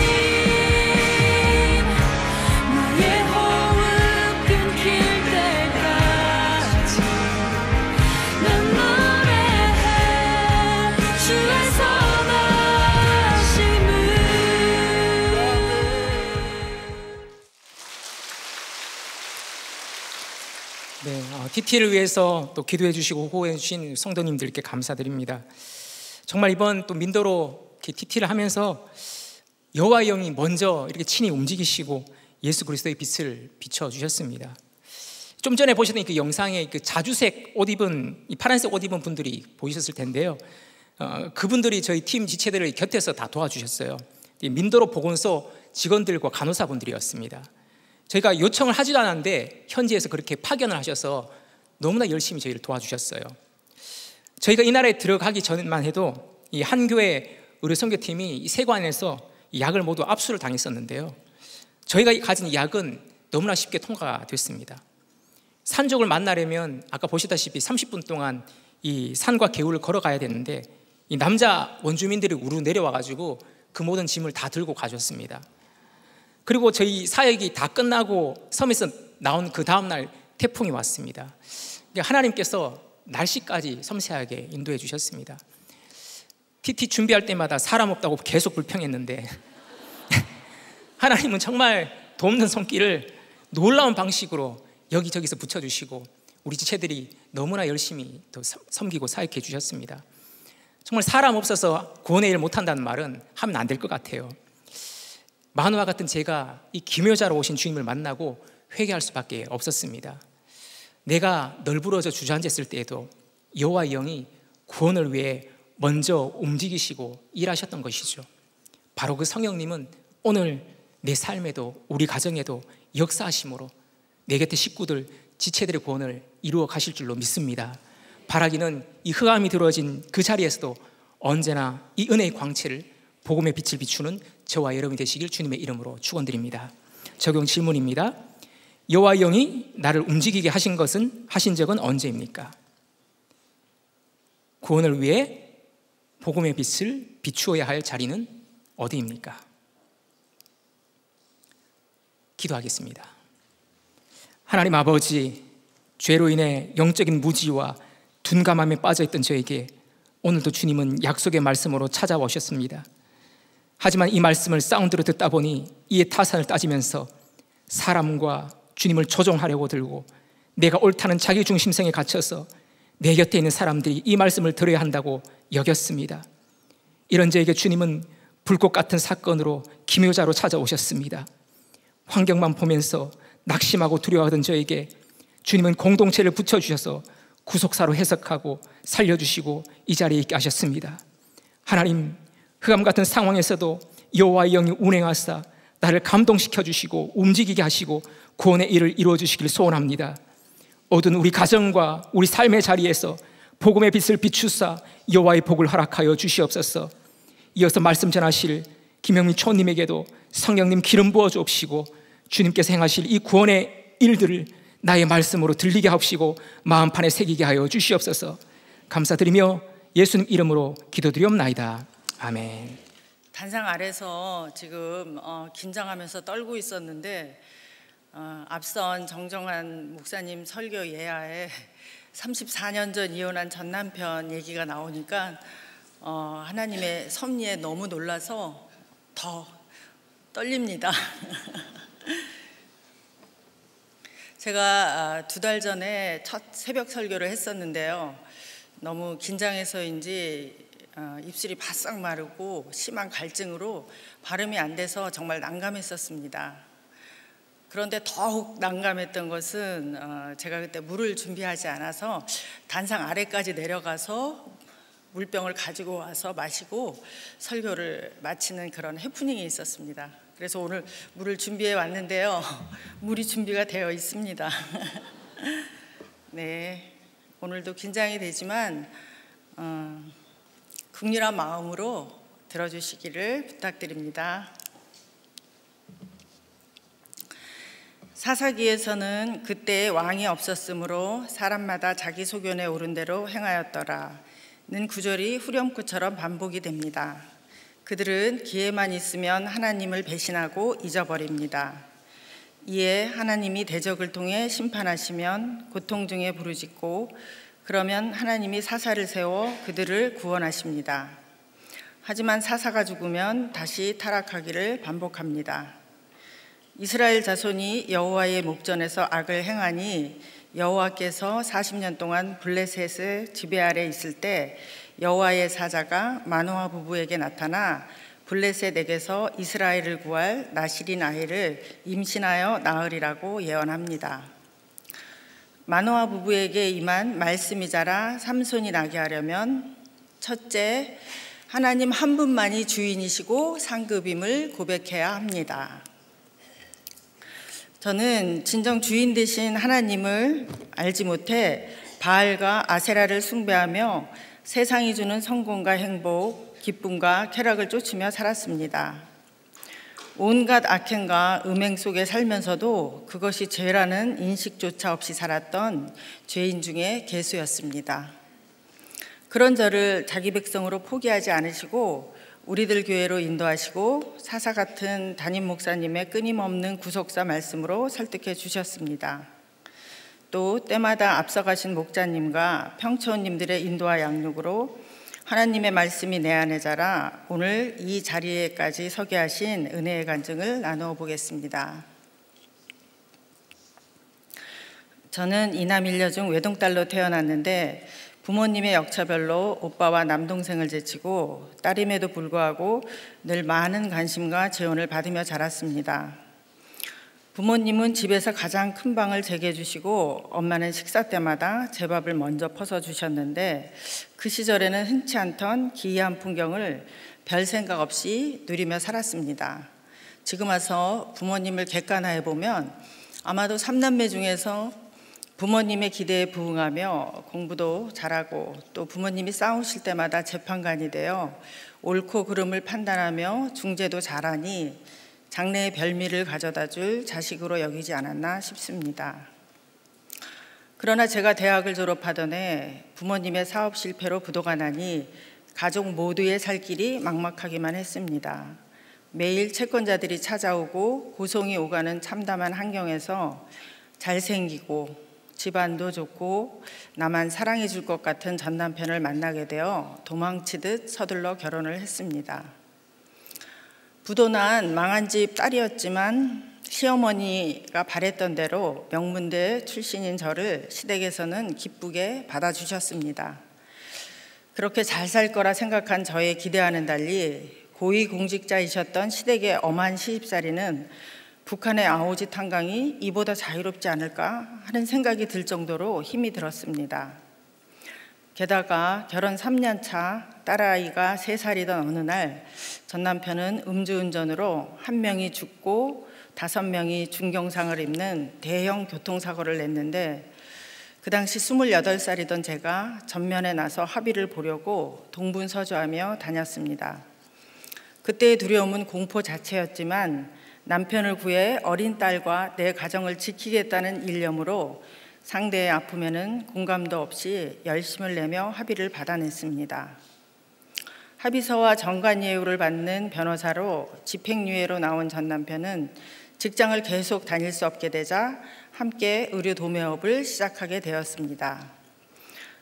호흡 끊길 때까지 난 노래해 주의 선하심을. 네, TT를 위해서 또 기도해 주시고 호응해 주신 성도님들께 감사드립니다. 정말 이번 또 민도로 TT를 하면서 여호와의 영이 먼저 이렇게 친히 움직이시고 예수 그리스도의 빛을 비춰 주셨습니다. 좀 전에 보셨던 그 영상에 그 자주색 옷 입은, 이 파란색 옷 입은 분들이 보이셨을 텐데요. 그분들이 저희 팀 지체들을 곁에서 다 도와주셨어요. 민도로 보건소 직원들과 간호사분들이었습니다. 저희가 요청을 하지도 않았는데 현지에서 그렇게 파견을 하셔서 너무나 열심히 저희를 도와주셨어요. 저희가 이 나라에 들어가기 전만 해도 이 한 교회 의료선교팀이 이 세관에서 이 약을 모두 압수를 당했었는데요. 저희가 가진 약은 너무나 쉽게 통과가 됐습니다. 산족을 만나려면 아까 보시다시피 30분 동안 이 산과 개울을 걸어가야 되는데 이 남자 원주민들이 우르르 내려와가지고 그 모든 짐을 다 들고 가줬습니다. 그리고 저희 사역이 다 끝나고 섬에서 나온 그 다음날 태풍이 왔습니다. 하나님께서 날씨까지 섬세하게 인도해 주셨습니다. TT 준비할 때마다 사람 없다고 계속 불평했는데 하나님은 정말 돕는 손길을 놀라운 방식으로 여기저기서 붙여주시고 우리 지체들이 너무나 열심히 또 섬기고 사역해 주셨습니다. 정말 사람 없어서 구원의 일 못한다는 말은 하면 안 될 것 같아요. 만화와 같은 제가 이 기묘자로 오신 주님을 만나고 회개할 수밖에 없었습니다. 내가 널브러져 주저앉았을 때에도 여호와의 영이 구원을 위해 먼저 움직이시고 일하셨던 것이죠. 바로 그 성령님은 오늘 내 삶에도 우리 가정에도 역사하심으로 내 곁에 식구들, 지체들의 구원을 이루어 가실 줄로 믿습니다. 바라기는 이 흑암이 들어진 그 자리에서도 언제나 이 은혜의 광채를 복음의 빛을 비추는 저와 여러분이 되시길 주님의 이름으로 축원드립니다. 적용 질문입니다. 여호와의 영이 나를 움직이게 하신 적은 언제입니까? 구원을 위해 복음의 빛을 비추어야 할 자리는 어디입니까? 기도하겠습니다. 하나님 아버지, 죄로 인해 영적인 무지와 둔감함에 빠져있던 저에게 오늘도 주님은 약속의 말씀으로 찾아오셨습니다. 하지만 이 말씀을 사운드로 듣다 보니 이의 타산을 따지면서 사람과 주님을 조종하려고 들고 내가 옳다는 자기중심성에 갇혀서 내 곁에 있는 사람들이 이 말씀을 들어야 한다고 여겼습니다. 이런 저에게 주님은 불꽃 같은 사건으로 기묘자로 찾아오셨습니다. 환경만 보면서 낙심하고 두려워하던 저에게 주님은 공동체를 붙여주셔서 구속사로 해석하고 살려주시고 이 자리에 있게 하셨습니다. 하나님, 흑암 같은 상황에서도 여호와의 영이 운행하사 나를 감동시켜 주시고 움직이게 하시고 구원의 일을 이루어 주시길 소원합니다. 어두운 우리 가정과 우리 삶의 자리에서 복음의 빛을 비추사 여호와의 복을 허락하여 주시옵소서. 이어서 말씀 전하실 김영민 초님에게도 성령님 기름 부어 주옵시고 주님께서 행하실 이 구원의 일들을 나의 말씀으로 들리게 하옵시고 마음판에 새기게 하여 주시옵소서. 감사드리며 예수님 이름으로 기도드리옵나이다. 아멘. 단상 아래서 지금 긴장하면서 떨고 있었는데 앞선 정정한 목사님 설교 예하에 34년 전 이혼한 전 남편 얘기가 나오니까 하나님의 섭리에 너무 놀라서 더 떨립니다. 제가 2달 전에 첫 새벽 설교를 했었는데요. 너무 긴장해서인지 입술이 바싹 마르고 심한 갈증으로 발음이 안 돼서 정말 난감했었습니다. 그런데 더욱 난감했던 것은 제가 그때 물을 준비하지 않아서 단상 아래까지 내려가서 물병을 가지고 와서 마시고 설교를 마치는 그런 해프닝이 있었습니다. 그래서 오늘 물을 준비해 왔는데요. 물이 준비가 되어 있습니다. 네, 오늘도 긴장이 되지만 긍휼한 마음으로 들어주시기를 부탁드립니다. 사사기에서는 그때 왕이 없었으므로 사람마다 자기 소견에 오른 대로 행하였더라 는 구절이 후렴구처럼 반복이 됩니다. 그들은 기회만 있으면 하나님을 배신하고 잊어버립니다. 이에 하나님이 대적을 통해 심판하시면 고통 중에 부르짖고 그러면 하나님이 사사를 세워 그들을 구원하십니다. 하지만 사사가 죽으면 다시 타락하기를 반복합니다. 이스라엘 자손이 여호와의 목전에서 악을 행하니 여호와께서 40년 동안 블레셋의 지배 아래 있을 때 여호와의 사자가 마노아 부부에게 나타나 블레셋에게서 이스라엘을 구할 나실인 아이를 임신하여 낳으리라고 예언합니다. 마노아 부부에게 임한 말씀이 자라 삼손이 나게 하려면 첫째, 하나님 한 분만이 주인이시고 상급임을 고백해야 합니다. 저는 진정 주인 되신 하나님을 알지 못해 바알과 아세라를 숭배하며 세상이 주는 성공과 행복, 기쁨과 쾌락을 쫓으며 살았습니다. 온갖 악행과 음행 속에 살면서도 그것이 죄라는 인식조차 없이 살았던 죄인 중에 괴수였습니다. 그런 저를 자기 백성으로 포기하지 않으시고 우리들 교회로 인도하시고 사사 같은 담임 목사님의 끊임없는 구속사 말씀으로 설득해 주셨습니다. 또 때마다 앞서가신 목자님과 평초원님들의 인도와 양육으로 하나님의 말씀이 내 안에 자라 오늘 이 자리에까지 서게 하신 은혜의 간증을 나누어 보겠습니다. 저는 이남 일녀 중 외동딸로 태어났는데 부모님의 역차별로 오빠와 남동생을 제치고 딸임에도 불구하고 늘 많은 관심과 지원을 받으며 자랐습니다. 부모님은 집에서 가장 큰 방을 제게 해주시고 엄마는 식사 때마다 제 밥을 먼저 퍼서 주셨는데 그 시절에는 흔치 않던 기이한 풍경을 별 생각 없이 누리며 살았습니다. 지금 와서 부모님을 객관화해 보면 아마도 3남매 중에서 부모님의 기대에 부응하며 공부도 잘하고 또 부모님이 싸우실 때마다 재판관이 되어 옳고 그름을 판단하며 중재도 잘하니 장래의 별미를 가져다 줄 자식으로 여기지 않았나 싶습니다. 그러나 제가 대학을 졸업하던 해 부모님의 사업 실패로 부도가 나니 가족 모두의 살 길이 막막하기만 했습니다. 매일 채권자들이 찾아오고 고송이 오가는 참담한 환경에서 잘생기고 집안도 좋고 나만 사랑해 줄 것 같은 전 남편을 만나게 되어 도망치듯 서둘러 결혼을 했습니다. 부도난 망한 집 딸이었지만 시어머니가 바랬던 대로 명문대 출신인 저를 시댁에서는 기쁘게 받아주셨습니다. 그렇게 잘 살 거라 생각한 저의 기대와는 달리 고위공직자이셨던 시댁의 엄한 시집살이는 북한의 아오지 탄광이 이보다 자유롭지 않을까 하는 생각이 들 정도로 힘이 들었습니다. 게다가 결혼 3년 차 딸아이가 3살이던 어느 날 전 남편은 음주운전으로 1명이 죽고 5명이 중경상을 입는 대형 교통사고를 냈는데 그 당시 28살이던 제가 전면에 나서 합의를 보려고 동분서주하며 다녔습니다. 그때의 두려움은 공포 자체였지만 남편을 구해 어린 딸과 내 가정을 지키겠다는 일념으로 상대의 아픔에는 공감도 없이 열심을 내며 합의를 받아냈습니다. 합의서와 정관예우를 받는 변호사로 집행유예로 나온 전 남편은 직장을 계속 다닐 수 없게 되자 함께 의료 도매업을 시작하게 되었습니다.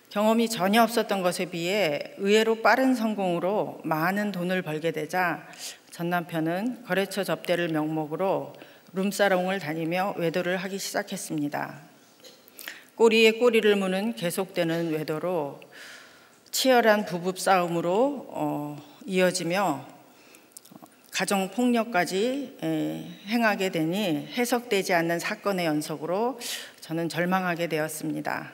경험이 전혀 없었던 것에 비해 의외로 빠른 성공으로 많은 돈을 벌게 되자 전 남편은 거래처 접대를 명목으로 룸사롱을 다니며 외도를 하기 시작했습니다. 꼬리에 꼬리를 무는 계속되는 외도로 치열한 부부싸움으로 이어지며 가정폭력까지 행하게 되니 해석되지 않는 사건의 연속으로 저는 절망하게 되었습니다.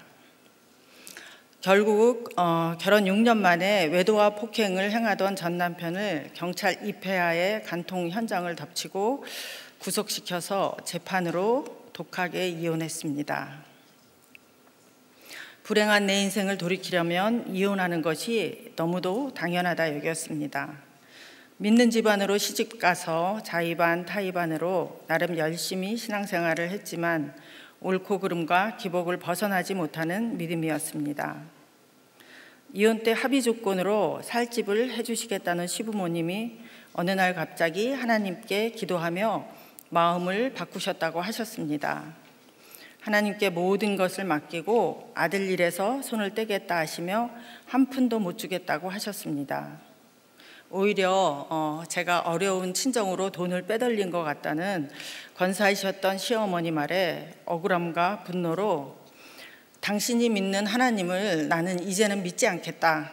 결국 결혼 6년 만에 외도와 폭행을 행하던 전 남편을 경찰 입회하에 간통 현장을 덮치고 구속시켜서 재판으로 독하게 이혼했습니다. 불행한 내 인생을 돌이키려면 이혼하는 것이 너무도 당연하다 여겼습니다. 믿는 집안으로 시집가서 자의반 타의반으로 나름 열심히 신앙생활을 했지만 옳고 그름과 기복을 벗어나지 못하는 믿음이었습니다. 이혼 때 합의 조건으로 살 집을 해주시겠다는 시부모님이 어느 날 갑자기 하나님께 기도하며 마음을 바꾸셨다고 하셨습니다. 하나님께 모든 것을 맡기고 아들 일에서 손을 떼겠다 하시며 한 푼도 못 주겠다고 하셨습니다. 오히려 제가 어려운 친정으로 돈을 빼돌린 것 같다는 권사이셨던 시어머니 말에 억울함과 분노로 당신이 믿는 하나님을 나는 이제는 믿지 않겠다며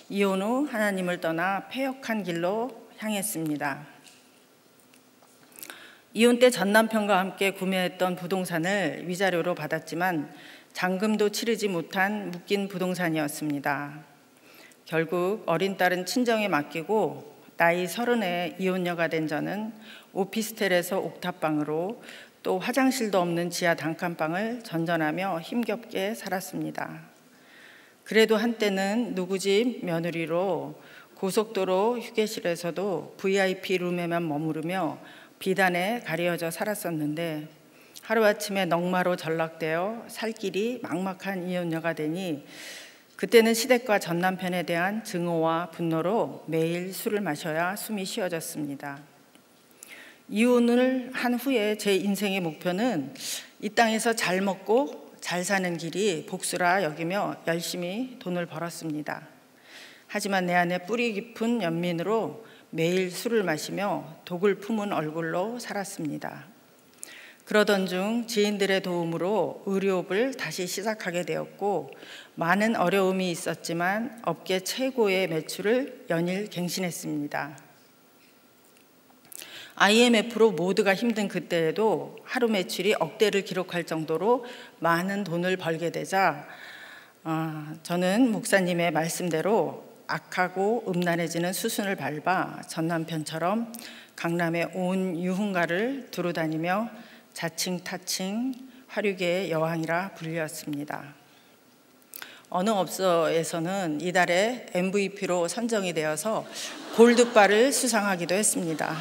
이혼 후 하나님을 떠나 패역한 길로 향했습니다. 이혼 때 전 남편과 함께 구매했던 부동산을 위자료로 받았지만 잔금도 치르지 못한 묶인 부동산이었습니다. 결국 어린 딸은 친정에 맡기고 나이 30에 이혼녀가 된 저는 오피스텔에서 옥탑방으로 또 화장실도 없는 지하 단칸방을 전전하며 힘겹게 살았습니다. 그래도 한때는 누구 집 며느리로 고속도로 휴게실에서도 VIP 룸에만 머무르며 비단에 가려져 살았었는데 하루아침에 넉마로 전락되어 살 길이 막막한 이혼녀가 되니 그때는 시댁과 전 남편에 대한 증오와 분노로 매일 술을 마셔야 숨이 쉬어졌습니다. 이혼을 한 후에 제 인생의 목표는 이 땅에서 잘 먹고 잘 사는 길이 복수라 여기며 열심히 돈을 벌었습니다. 하지만 내 안에 뿌리 깊은 연민으로 매일 술을 마시며 독을 품은 얼굴로 살았습니다. 그러던 중 지인들의 도움으로 의료업을 다시 시작하게 되었고 많은 어려움이 있었지만 업계 최고의 매출을 연일 갱신했습니다. IMF로 모두가 힘든 그때에도 하루 매출이 억대를 기록할 정도로 많은 돈을 벌게 되자 저는 목사님의 말씀대로 악하고 음란해지는 수순을 밟아 전 남편처럼 강남의 온 유흥가를 두루다니며 자칭 타칭 화류계의 여왕이라 불렸습니다. 어느 업소에서는 이달에 MVP로 선정이 되어서 골드바를 수상하기도 했습니다.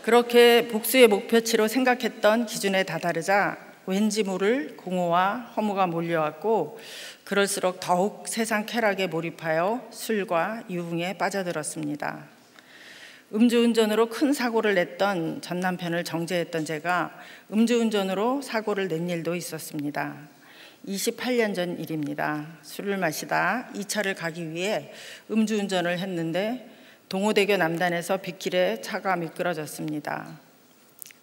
그렇게 복수의 목표치로 생각했던 기준에 다다르자 왠지 모를 공허와 허무가 몰려왔고 그럴수록 더욱 세상 쾌락에 몰입하여 술과 유흥에 빠져들었습니다. 음주운전으로 큰 사고를 냈던 전 남편을 정죄했던 제가 음주운전으로 사고를 낸 일도 있었습니다. 28년 전 일입니다. 술을 마시다 2차를 가기 위해 음주운전을 했는데 동호대교 남단에서 빗길에 차가 미끄러졌습니다.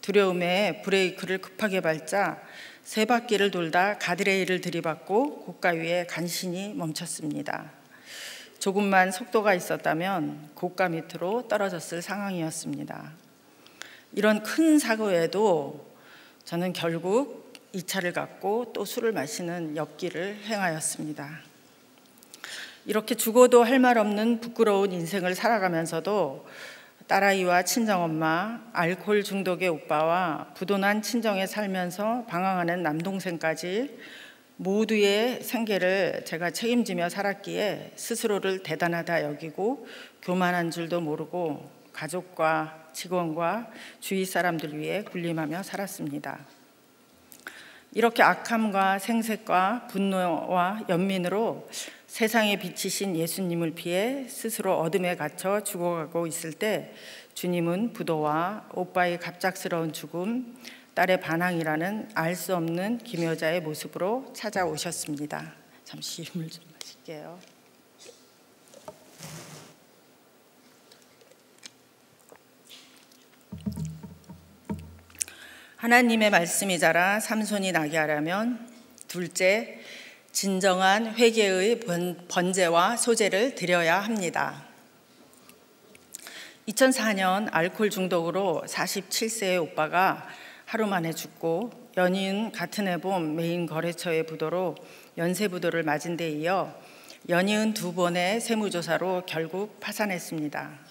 두려움에 브레이크를 급하게 밟자 세 바퀴를 돌다 가드레일을 들이받고 고가 위에 간신히 멈췄습니다. 조금만 속도가 있었다면 고가 밑으로 떨어졌을 상황이었습니다. 이런 큰 사고에도 저는 결국 이 차를 갖고 또 술을 마시는 엽기를 행하였습니다. 이렇게 죽어도 할 말 없는 부끄러운 인생을 살아가면서도 딸아이와 친정엄마, 알코올 중독의 오빠와 부도난 친정에 살면서 방황하는 남동생까지 모두의 생계를 제가 책임지며 살았기에 스스로를 대단하다 여기고 교만한 줄도 모르고 가족과 직원과 주위 사람들 위해 군림하며 살았습니다. 이렇게 악함과 생색과 분노와 연민으로 세상에 비치신 예수님을 피해 스스로 어둠에 갇혀 죽어가고 있을 때 주님은 부도와 오빠의 갑작스러운 죽음, 딸의 반항이라는 알 수 없는 기묘자의 모습으로 찾아오셨습니다. 잠시 물 좀 마실게요. 하나님의 말씀이 자라 삼손이 나게 하려면 둘째, 진정한 회개의 번제와 소제를 드려야 합니다. 2004년 알코올 중독으로 47세의 오빠가 하루 만에 죽고 연이은 같은 해봄 메인 거래처의 부도로 연쇄부도를 맞은 데 이어 연이은 2번의 세무조사로 결국 파산했습니다.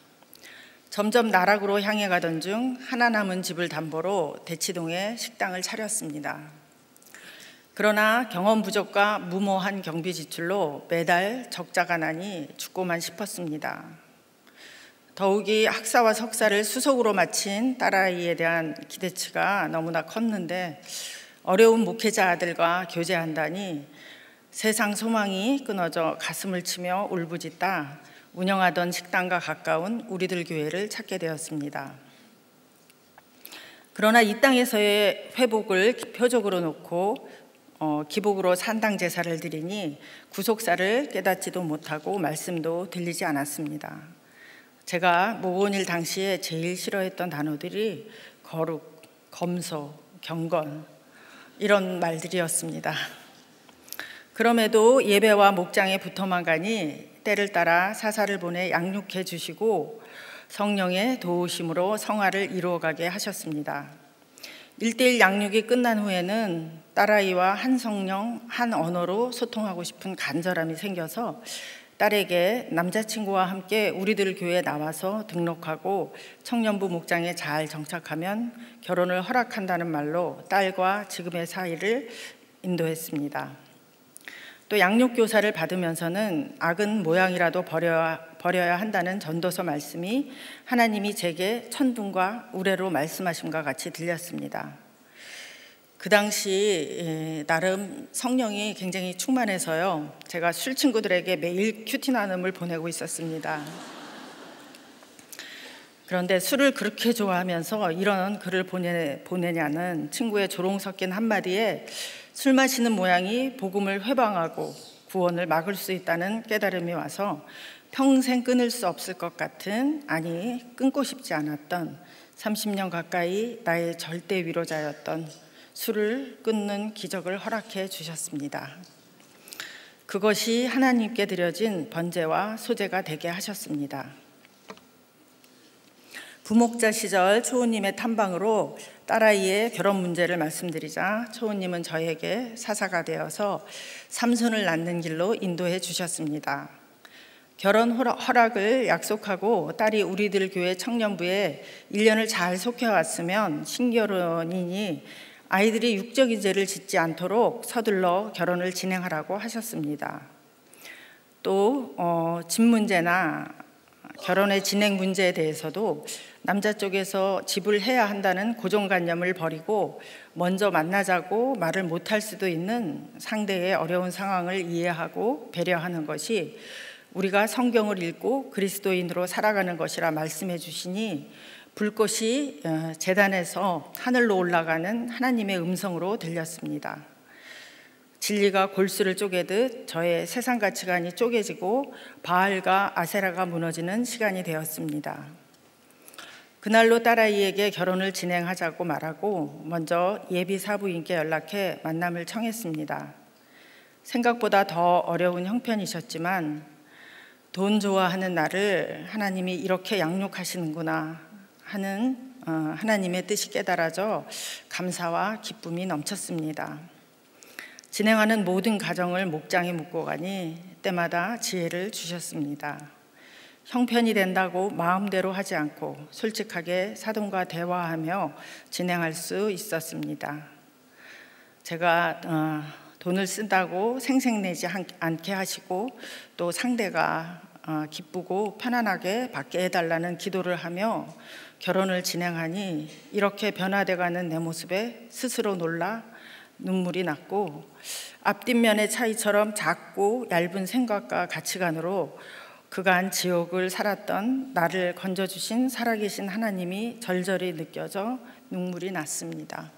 점점 나락으로 향해 가던 중 하나 남은 집을 담보로 대치동에 식당을 차렸습니다. 그러나 경험 부족과 무모한 경비 지출로 매달 적자가 나니 죽고만 싶었습니다. 더욱이 학사와 석사를 수석으로 마친 딸아이에 대한 기대치가 너무나 컸는데 어려운 목회자 아들과 교제한다니 세상 소망이 끊어져 가슴을 치며 울부짖다 운영하던 식당과 가까운 우리들 교회를 찾게 되었습니다. 그러나 이 땅에서의 회복을 표적으로 놓고 기복으로 산당 제사를 드리니 구속사를 깨닫지도 못하고 말씀도 들리지 않았습니다. 제가 모은 일 당시에 제일 싫어했던 단어들이 거룩, 검소, 경건 이런 말들이었습니다. 그럼에도 예배와 목장에 붙어만 가니 때를 따라 사사를 보내 양육해 주시고 성령의 도우심으로 성화를 이루어가게 하셨습니다. 1:1 양육이 끝난 후에는 딸아이와 한 성령, 한 언어로 소통하고 싶은 간절함이 생겨서 딸에게 남자친구와 함께 우리들 교회에 나와서 등록하고 청년부 목장에 잘 정착하면 결혼을 허락한다는 말로 딸과 지금의 사이를 인도했습니다. 또 양육교사를 받으면서는 악은 모양이라도 버려야 한다는 전도서 말씀이 하나님이 제게 천둥과 우레로 말씀하심과 같이 들렸습니다. 그 당시 나름 성령이 굉장히 충만해서요. 제가 술 친구들에게 매일 큐티 나눔을 보내고 있었습니다. 그런데 술을 그렇게 좋아하면서 이런 글을 보내냐는 친구의 조롱 섞인 한마디에 술 마시는 모양이 복음을 회방하고 구원을 막을 수 있다는 깨달음이 와서 평생 끊을 수 없을 것 같은, 아니 끊고 싶지 않았던 30년 가까이 나의 절대 위로자였던 술을 끊는 기적을 허락해 주셨습니다. 그것이 하나님께 드려진 번제와 소제가 되게 하셨습니다. 부목자 시절 초우님의 탐방으로 딸아이의 결혼 문제를 말씀드리자 초우님은 저에게 사사가 되어서 삼손을 낳는 길로 인도해 주셨습니다. 결혼 허락을 약속하고 딸이 우리들 교회 청년부에 1년을 잘 속해왔으면 신결혼이니 아이들이 육적인 죄를 짓지 않도록 서둘러 결혼을 진행하라고 하셨습니다. 또 집 문제나 결혼의 진행 문제에 대해서도 남자 쪽에서 지불해야 한다는 고정관념을 버리고 먼저 만나자고 말을 못할 수도 있는 상대의 어려운 상황을 이해하고 배려하는 것이 우리가 성경을 읽고 그리스도인으로 살아가는 것이라 말씀해 주시니 불꽃이 재단에서 하늘로 올라가는 하나님의 음성으로 들렸습니다. 진리가 골수를 쪼개듯 저의 세상 가치관이 쪼개지고 바알과 아세라가 무너지는 시간이 되었습니다. 그날로 딸아이에게 결혼을 진행하자고 말하고 먼저 예비 사부인께 연락해 만남을 청했습니다. 생각보다 더 어려운 형편이셨지만 돈 좋아하는 나를 하나님이 이렇게 양육하시는구나 하는 하나님의 뜻이 깨달아져 감사와 기쁨이 넘쳤습니다. 진행하는 모든 가정을 목장에 묻고 가니 때마다 지혜를 주셨습니다. 형편이 된다고 마음대로 하지 않고 솔직하게 사돈과 대화하며 진행할 수 있었습니다. 제가 돈을 쓴다고 생색내지 않게 하시고 또 상대가 기쁘고 편안하게 받게 해달라는 기도를 하며 결혼을 진행하니 이렇게 변화돼가는 내 모습에 스스로 놀라 눈물이 났고 앞뒷면의 차이처럼 작고 얇은 생각과 가치관으로 그간 지옥을 살았던 나를 건져주신 살아계신 하나님이 절절히 느껴져 눈물이 났습니다.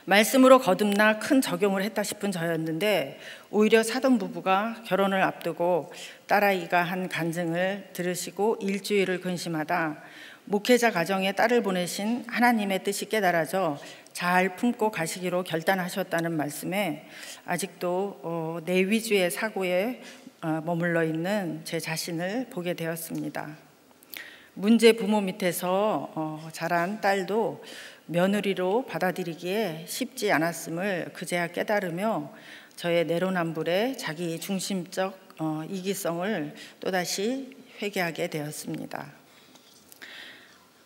말씀으로 거듭나 큰 적용을 했다 싶은 저였는데 오히려 사돈 부부가 결혼을 앞두고 딸아이가 한 간증을 들으시고 일주일을 근심하다 목회자 가정에 딸을 보내신 하나님의 뜻이 깨달아져 잘 품고 가시기로 결단하셨다는 말씀에 아직도 내 위주의 사고에 머물러 있는 제 자신을 보게 되었습니다. 문제 부모 밑에서 자란 딸도 며느리로 받아들이기에 쉽지 않았음을 그제야 깨달으며 저의 내로남불의 자기 중심적 이기성을 또다시 회개하게 되었습니다.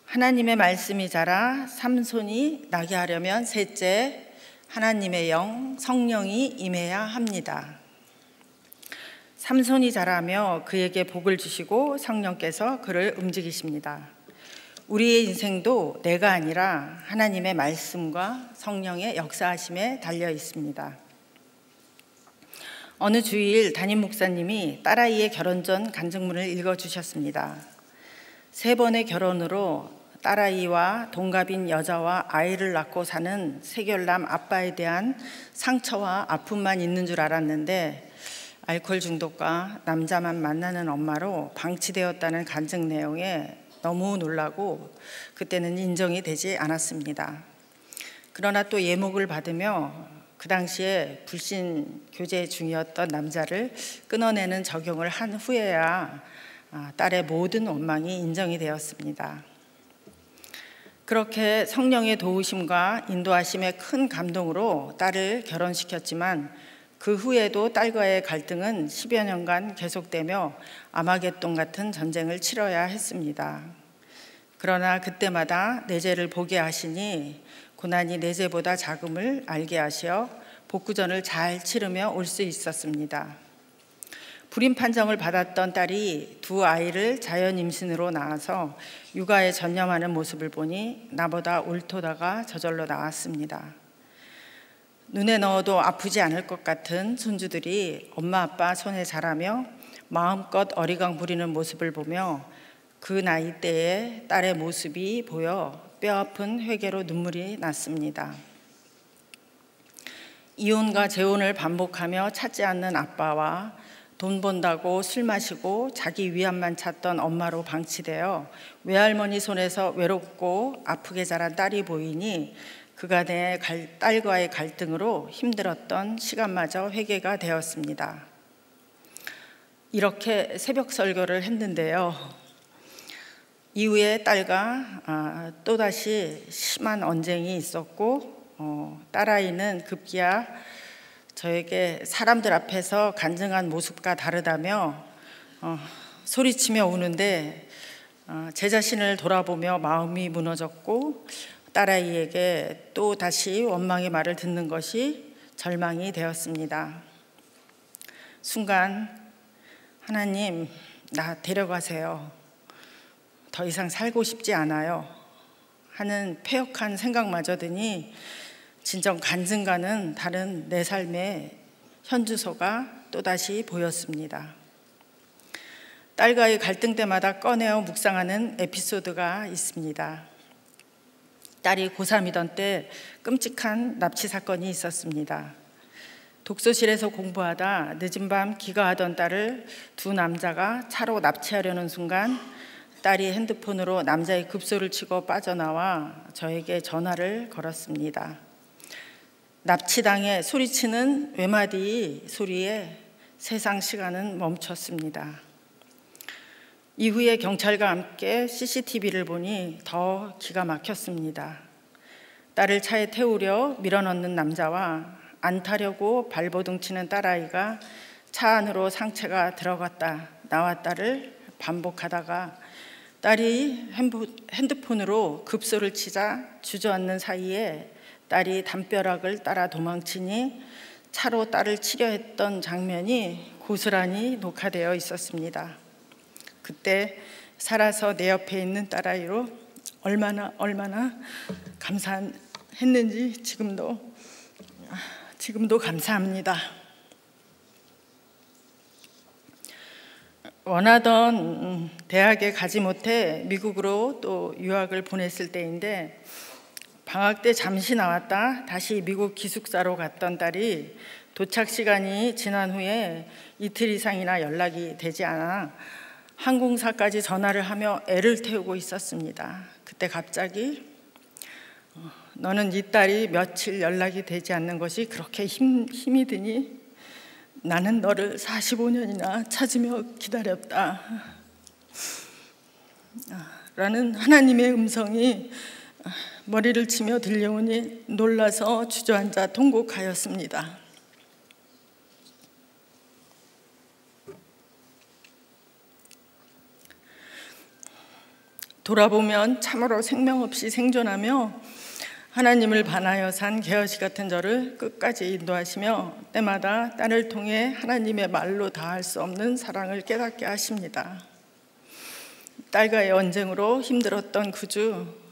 하나님의 말씀이 자라 삼손이 나게 하려면 셋째, 하나님의 영, 성령이 임해야 합니다. 삼손이 자라며 그에게 복을 주시고 성령께서 그를 움직이십니다. 우리의 인생도 내가 아니라 하나님의 말씀과 성령의 역사하심에 달려 있습니다. 어느 주일 담임 목사님이 딸아이의 결혼 전 간증문을 읽어주셨습니다. 3번의 결혼으로 딸아이와 동갑인 여자와 아이를 낳고 사는 세결남 아빠에 대한 상처와 아픔만 있는 줄 알았는데 알코올 중독과 남자만 만나는 엄마로 방치되었다는 간증 내용에 너무 놀라고 그때는 인정이 되지 않았습니다. 그러나 또 예목을 받으며 그 당시에 불신 교제 중이었던 남자를 끊어내는 적용을 한 후에야 딸의 모든 원망이 인정이 되었습니다. 그렇게 성령의 도우심과 인도하심의 큰 감동으로 딸을 결혼시켰지만 그 후에도 딸과의 갈등은 10여 년간 계속되며 아마겟돈 같은 전쟁을 치러야 했습니다. 그러나 그때마다 내 죄를 보게 하시니 고난이 내 죄보다 작음을 알게 하시어 복구전을 잘 치르며 올 수 있었습니다. 불임 판정을 받았던 딸이 2 아이를 자연 임신으로 낳아서 육아에 전념하는 모습을 보니 나보다 옳도다가 저절로 나왔습니다. 눈에 넣어도 아프지 않을 것 같은 손주들이 엄마 아빠 손에 자라며 마음껏 어리광 부리는 모습을 보며 그 나이 때에 딸의 모습이 보여 뼈아픈 회개로 눈물이 났습니다. 이혼과 재혼을 반복하며 찾지 않는 아빠와 돈 번다고 술 마시고 자기 위안만 찾던 엄마로 방치되어 외할머니 손에서 외롭고 아프게 자란 딸이 보이니 그간의 딸과의 갈등으로 힘들었던 시간마저 회개가 되었습니다. 이렇게 새벽 설교를 했는데요. 이후에 딸과 또다시 심한 언쟁이 있었고 딸아이는 급기야 저에게 사람들 앞에서 간증한 모습과 다르다며 소리치며 우는데 제 자신을 돌아보며 마음이 무너졌고 딸아이에게 또 다시 원망의 말을 듣는 것이 절망이 되었습니다. 순간 하나님, 나 데려가세요. 더 이상 살고 싶지 않아요. 하는 패역한 생각마저 드니 진정 간증과는 다른 내 삶의 현주소가 또다시 보였습니다. 딸과의 갈등 때마다 꺼내어 묵상하는 에피소드가 있습니다. 딸이 고3이던 때 끔찍한 납치 사건이 있었습니다. 독서실에서 공부하다 늦은 밤 귀가하던 딸을 두 남자가 차로 납치하려는 순간 딸이 핸드폰으로 남자의 급소를 치고 빠져나와 저에게 전화를 걸었습니다. 납치당해 소리치는 외마디 소리에 세상 시간은 멈췄습니다. 이후에 경찰과 함께 CCTV를 보니 더 기가 막혔습니다. 딸을 차에 태우려 밀어넣는 남자와 안 타려고 발버둥 치는 딸아이가 차 안으로 상체가 들어갔다 나왔다를 반복하다가 딸이 핸드폰으로 급소를 치자 주저앉는 사이에 딸이 담벼락을 따라 도망치니 차로 딸을 치려 했던 장면이 고스란히 녹화되어 있었습니다. 그때 살아서 내 옆에 있는 딸아이로 얼마나 감사했는지 지금도 감사합니다. 원하던 대학에 가지 못해 미국으로 또 유학을 보냈을 때인데 방학 때 잠시 나왔다 다시 미국 기숙사로 갔던 딸이 도착 시간이 지난 후에 이틀 이상이나 연락이 되지 않아 항공사까지 전화를 하며 애를 태우고 있었습니다. 그때 갑자기 너는 네 딸이 며칠 연락이 되지 않는 것이 그렇게 힘이 드니 나는 너를 45년이나 찾으며 기다렸다 라는 하나님의 음성이 머리를 치며 들려오니 놀라서 주저앉아 통곡하였습니다. 돌아보면 참으로 생명 없이 생존하며 하나님을 반하여 산 게으시 같은 저를 끝까지 인도하시며 때마다 딸을 통해 하나님의 말로 다할 수 없는 사랑을 깨닫게 하십니다. 딸과의 언쟁으로 힘들었던 그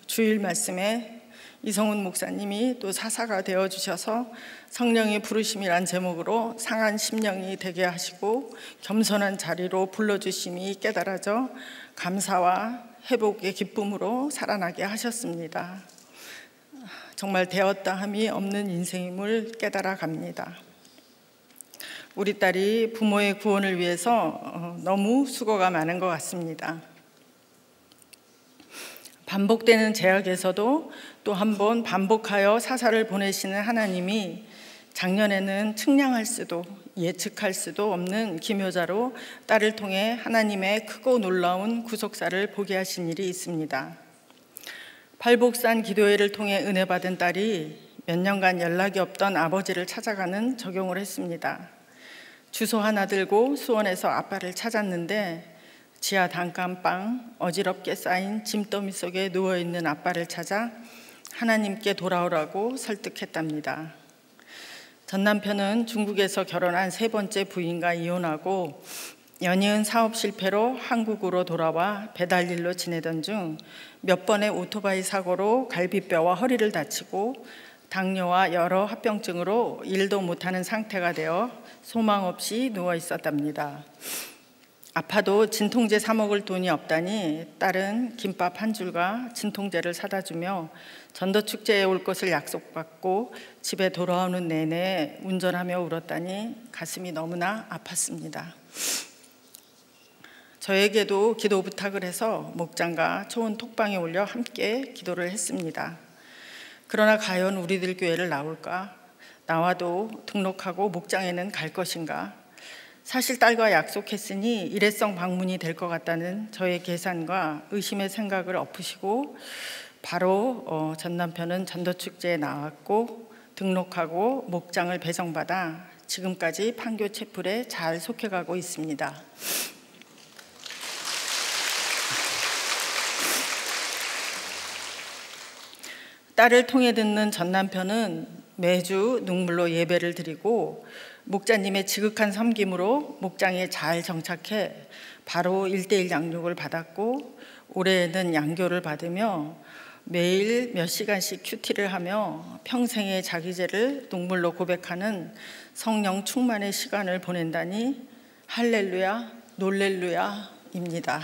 주일 말씀에 이성훈 목사님이 또 사사가 되어주셔서 성령의 부르심이란 제목으로 상한 심령이 되게 하시고 겸손한 자리로 불러주심이 깨달아져 감사와 회복의 기쁨으로 살아나게 하셨습니다. 정말 되었다 함이 없는 인생임을 깨달아 갑니다. 우리 딸이 부모의 구원을 위해서 너무 수고가 많은 것 같습니다. 반복되는 제약에서도 또 한 번 반복하여 사사를 보내시는 하나님이 작년에는 측량할 수도 예측할 수도 없는 기묘자로 딸을 통해 하나님의 크고 놀라운 구속사를 보게 하신 일이 있습니다. 팔복산 기도회를 통해 은혜 받은 딸이 몇 년간 연락이 없던 아버지를 찾아가는 적용을 했습니다. 주소 하나 들고 수원에서 아빠를 찾았는데 지하 단칸방 어지럽게 쌓인 짐더미 속에 누워있는 아빠를 찾아 하나님께 돌아오라고 설득했답니다. 전 남편은 중국에서 결혼한 3번째 부인과 이혼하고 연이은 사업 실패로 한국으로 돌아와 배달일로 지내던 중 몇 번의 오토바이 사고로 갈비뼈와 허리를 다치고 당뇨와 여러 합병증으로 일도 못하는 상태가 되어 소망 없이 누워 있었답니다. 아파도 진통제 사 먹을 돈이 없다니 딸은 김밥 한 줄과 진통제를 사다 주며 전도축제에 올 것을 약속받고 집에 돌아오는 내내 운전하며 울었다니 가슴이 너무나 아팠습니다. 저에게도 기도 부탁을 해서 목장과 초원 톡방에 올려 함께 기도를 했습니다. 그러나 과연 우리들 교회를 나올까? 나와도 등록하고 목장에는 갈 것인가? 사실 딸과 약속했으니 일회성 방문이 될 것 같다는 저의 계산과 의심의 생각을 엎으시고 바로 전 남편은 전도축제에 나왔고 등록하고 목장을 배정받아 지금까지 판교 채플에 잘 속해가고 있습니다. 딸을 통해 듣는 전 남편은 매주 눈물로 예배를 드리고 목자님의 지극한 섬김으로 목장에 잘 정착해 바로 1:1 양육을 받았고 올해에는 양교를 받으며 매일 몇 시간씩 큐티를 하며 평생의 자기 죄를 눈물로 고백하는 성령 충만의 시간을 보낸다니 할렐루야 놀렐루야입니다.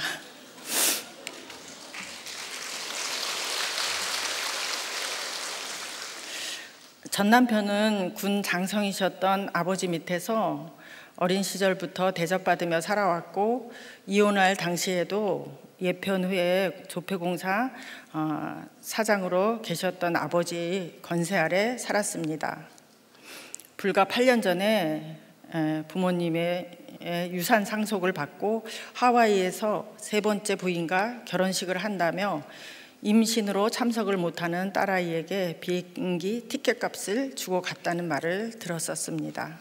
전 남편은 군 장성이셨던 아버지 밑에서 어린 시절부터 대접받으며 살아왔고, 이혼할 당시에도 예편 후에 조폐공사 사장으로 계셨던 아버지 건세 아래 살았습니다. 불과 8년 전에 부모님의 유산 상속을 받고 하와이에서 3번째 부인과 결혼식을 한다며 임신으로 참석을 못하는 딸아이에게 비행기 티켓값을 주고 갔다는 말을 들었었습니다.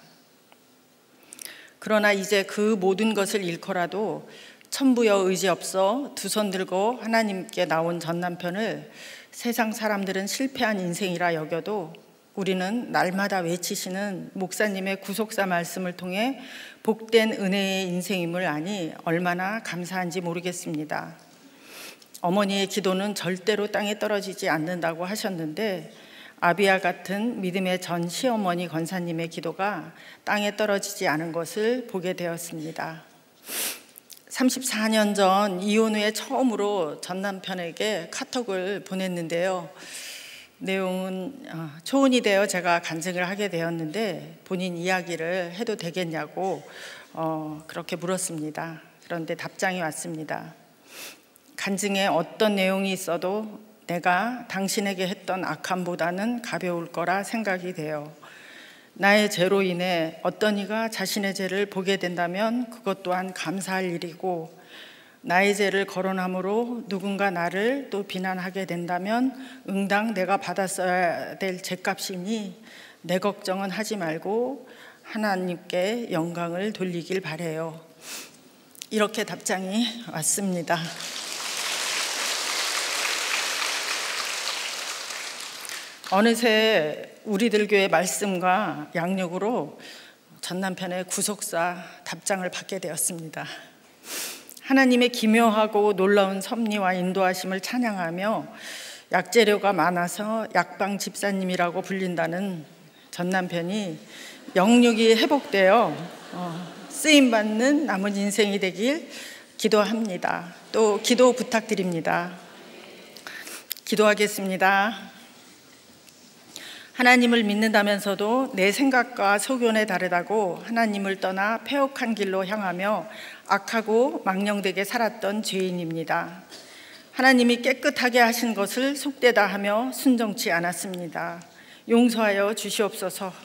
그러나 이제 그 모든 것을 잃고라도 천부여 의지 없어 두 손 들고 하나님께 나온 전 남편을 세상 사람들은 실패한 인생이라 여겨도 우리는 날마다 외치시는 목사님의 구속사 말씀을 통해 복된 은혜의 인생임을 아니 얼마나 감사한지 모르겠습니다. 어머니의 기도는 절대로 땅에 떨어지지 않는다고 하셨는데, 아비와 같은 믿음의 전 시어머니 권사님의 기도가 땅에 떨어지지 않은 것을 보게 되었습니다. 34년 전 이혼 후에 처음으로 전 남편에게 카톡을 보냈는데요. 내용은 초혼이 되어 제가 간증을 하게 되었는데 본인 이야기를 해도 되겠냐고 그렇게 물었습니다. 그런데 답장이 왔습니다. 간증에 어떤 내용이 있어도 내가 당신에게 했던 악함보다는 가벼울 거라 생각이 돼요. 나의 죄로 인해 어떤 이가 자신의 죄를 보게 된다면 그것 또한 감사할 일이고, 나의 죄를 거론함으로 누군가 나를 또 비난하게 된다면 응당 내가 받았어야 될 죄값이니 내 걱정은 하지 말고 하나님께 영광을 돌리길 바래요. 이렇게 답장이 왔습니다. 어느새 우리들 교회 말씀과 양육으로 전 남편의 구속사 답장을 받게 되었습니다. 하나님의 기묘하고 놀라운 섭리와 인도하심을 찬양하며 약재료가 많아서 약방 집사님이라고 불린다는 전 남편이 영육이 회복되어 쓰임받는 남은 인생이 되길 기도합니다. 또 기도 부탁드립니다. 기도하겠습니다. 하나님을 믿는다면서도 내 생각과 소견에 다르다고 하나님을 떠나 패역한 길로 향하며 악하고 망령되게 살았던 죄인입니다. 하나님이 깨끗하게 하신 것을 속되다 하며 순종치 않았습니다. 용서하여 주시옵소서.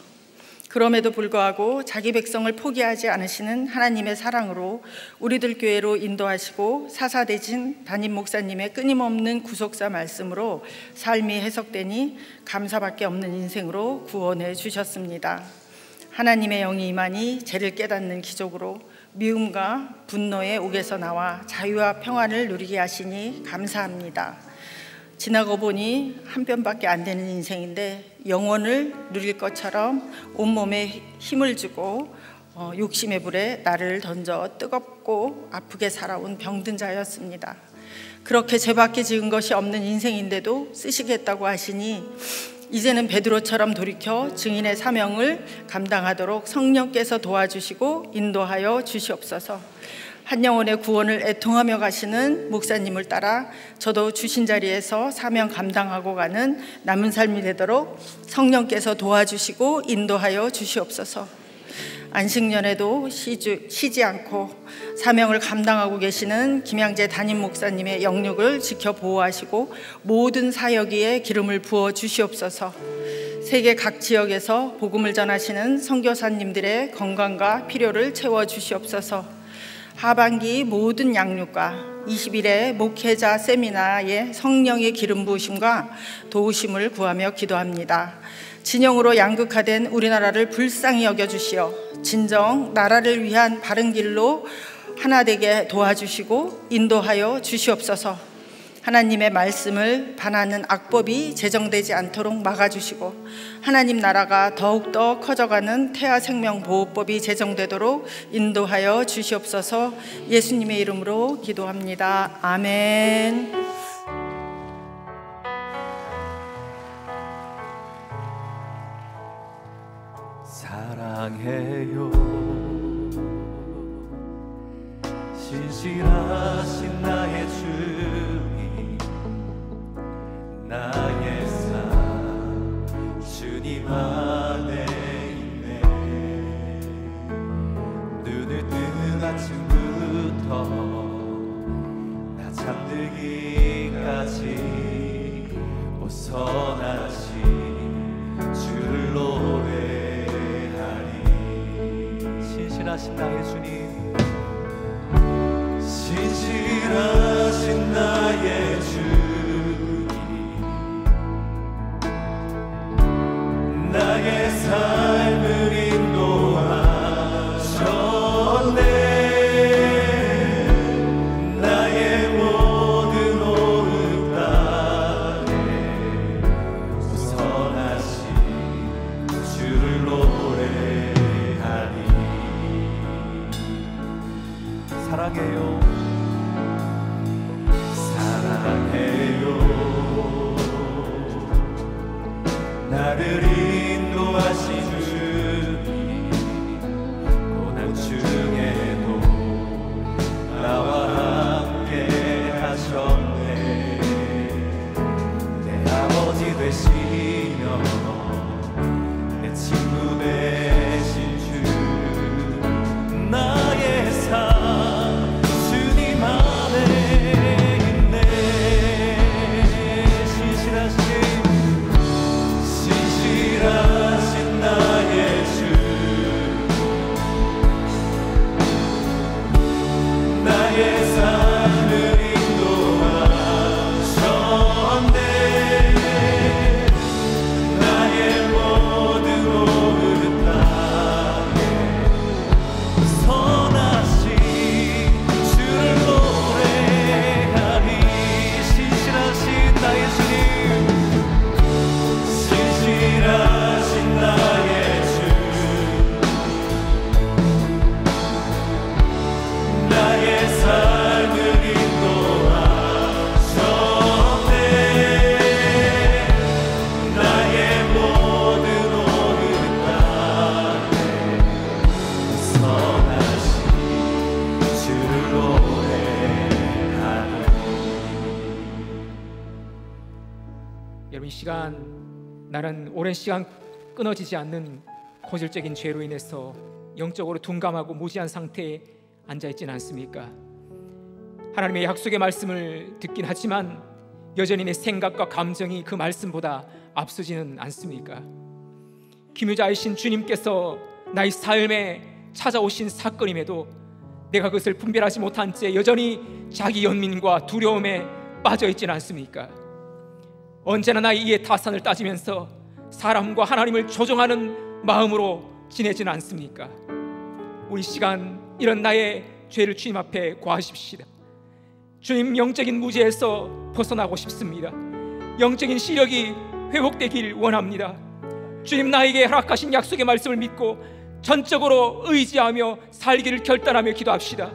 그럼에도 불구하고 자기 백성을 포기하지 않으시는 하나님의 사랑으로 우리들 교회로 인도하시고 사사대진 담임 목사님의 끊임없는 구속사 말씀으로 삶이 해석되니 감사밖에 없는 인생으로 구원해 주셨습니다. 하나님의 영이 임하니 죄를 깨닫는 기적으로 미움과 분노의 옥에서 나와 자유와 평안을 누리게 하시니 감사합니다. 지나고 보니 한 편밖에 안 되는 인생인데 영원을 누릴 것처럼 온몸에 힘을 주고 욕심의 불에 나를 던져 뜨겁고 아프게 살아온 병든 자였습니다. 그렇게 죄밖에 지은 것이 없는 인생인데도 쓰시겠다고 하시니 이제는 베드로처럼 돌이켜 증인의 사명을 감당하도록 성령께서 도와주시고 인도하여 주시옵소서. 한 영혼의 구원을 애통하며 가시는 목사님을 따라 저도 주신 자리에서 사명 감당하고 가는 남은 삶이 되도록 성령께서 도와주시고 인도하여 주시옵소서. 안식년에도 쉬지 않고 사명을 감당하고 계시는 김양재 담임 목사님의 영육을 지켜 보호하시고 모든 사역에 기름을 부어 주시옵소서. 세계 각 지역에서 복음을 전하시는 선교사님들의 건강과 필요를 채워 주시옵소서. 하반기 모든 양육과 20일의 목회자 세미나의 성령의 기름 부으심과 도우심을 구하며 기도합니다. 진영으로 양극화된 우리나라를 불쌍히 여겨주시어 진정 나라를 위한 바른 길로 하나 되게 도와주시고 인도하여 주시옵소서. 하나님의 말씀을 반하는 악법이 제정되지 않도록 막아주시고 하나님 나라가 더욱더 커져가는 태아생명보호법이 제정되도록 인도하여 주시옵소서. 예수님의 이름으로 기도합니다. 아멘. 사랑해요 신실하신 나의 주님 나의 삶 주님 안에 있네. 눈을 뜨는 아침부터 나 잠들기까지 벗어나신 주를 노래하리. 신실하신 나의 주님, 신실하신 나의 주님, 나의 삶을 인도하셨네. 나의 모든 오늘 땅에 우선하신 주를 노래하리. 사랑해요, 나를 인도하신 주님, 고난 중에도 나와 함께 하셨네. 내 아버지 되시며 내 친구 되신 주, 나의 삶 주님 안에 있네. 신실하신 나의 주, 나의 삶을 인도하셨네. 나의 모든 오늘 땅에 선하신 주를 노래하리. 신실하신 나의 주님, 신실하신 나의 주, 나의 삶을 인도하셨네. 나의 모든 오늘 땅에 선하신 주를 노래하리. 여러분, 이 시간 나는 오랜 시간 끊어지지 않는 고질적인 죄로 인해서 영적으로 둔감하고 무지한 상태에 앉아있지는 않습니까? 하나님의 약속의 말씀을 듣긴 하지만 여전히 내 생각과 감정이 그 말씀보다 앞서지는 않습니까? 기묘자이신 주님께서 나의 삶에 찾아오신 사건임에도 내가 그것을 분별하지 못한 채 여전히 자기 연민과 두려움에 빠져있지는 않습니까? 언제나 나의 이해 타산을 따지면서 사람과 하나님을 조종하는 마음으로 지내지는 않습니까? 우리 시간 이런 나의 죄를 주님 앞에 고하십시다. 주님, 영적인 무지에서 벗어나고 싶습니다. 영적인 시력이 회복되길 원합니다. 주님, 나에게 허락하신 약속의 말씀을 믿고 전적으로 의지하며 살기를 결단하며 기도합시다.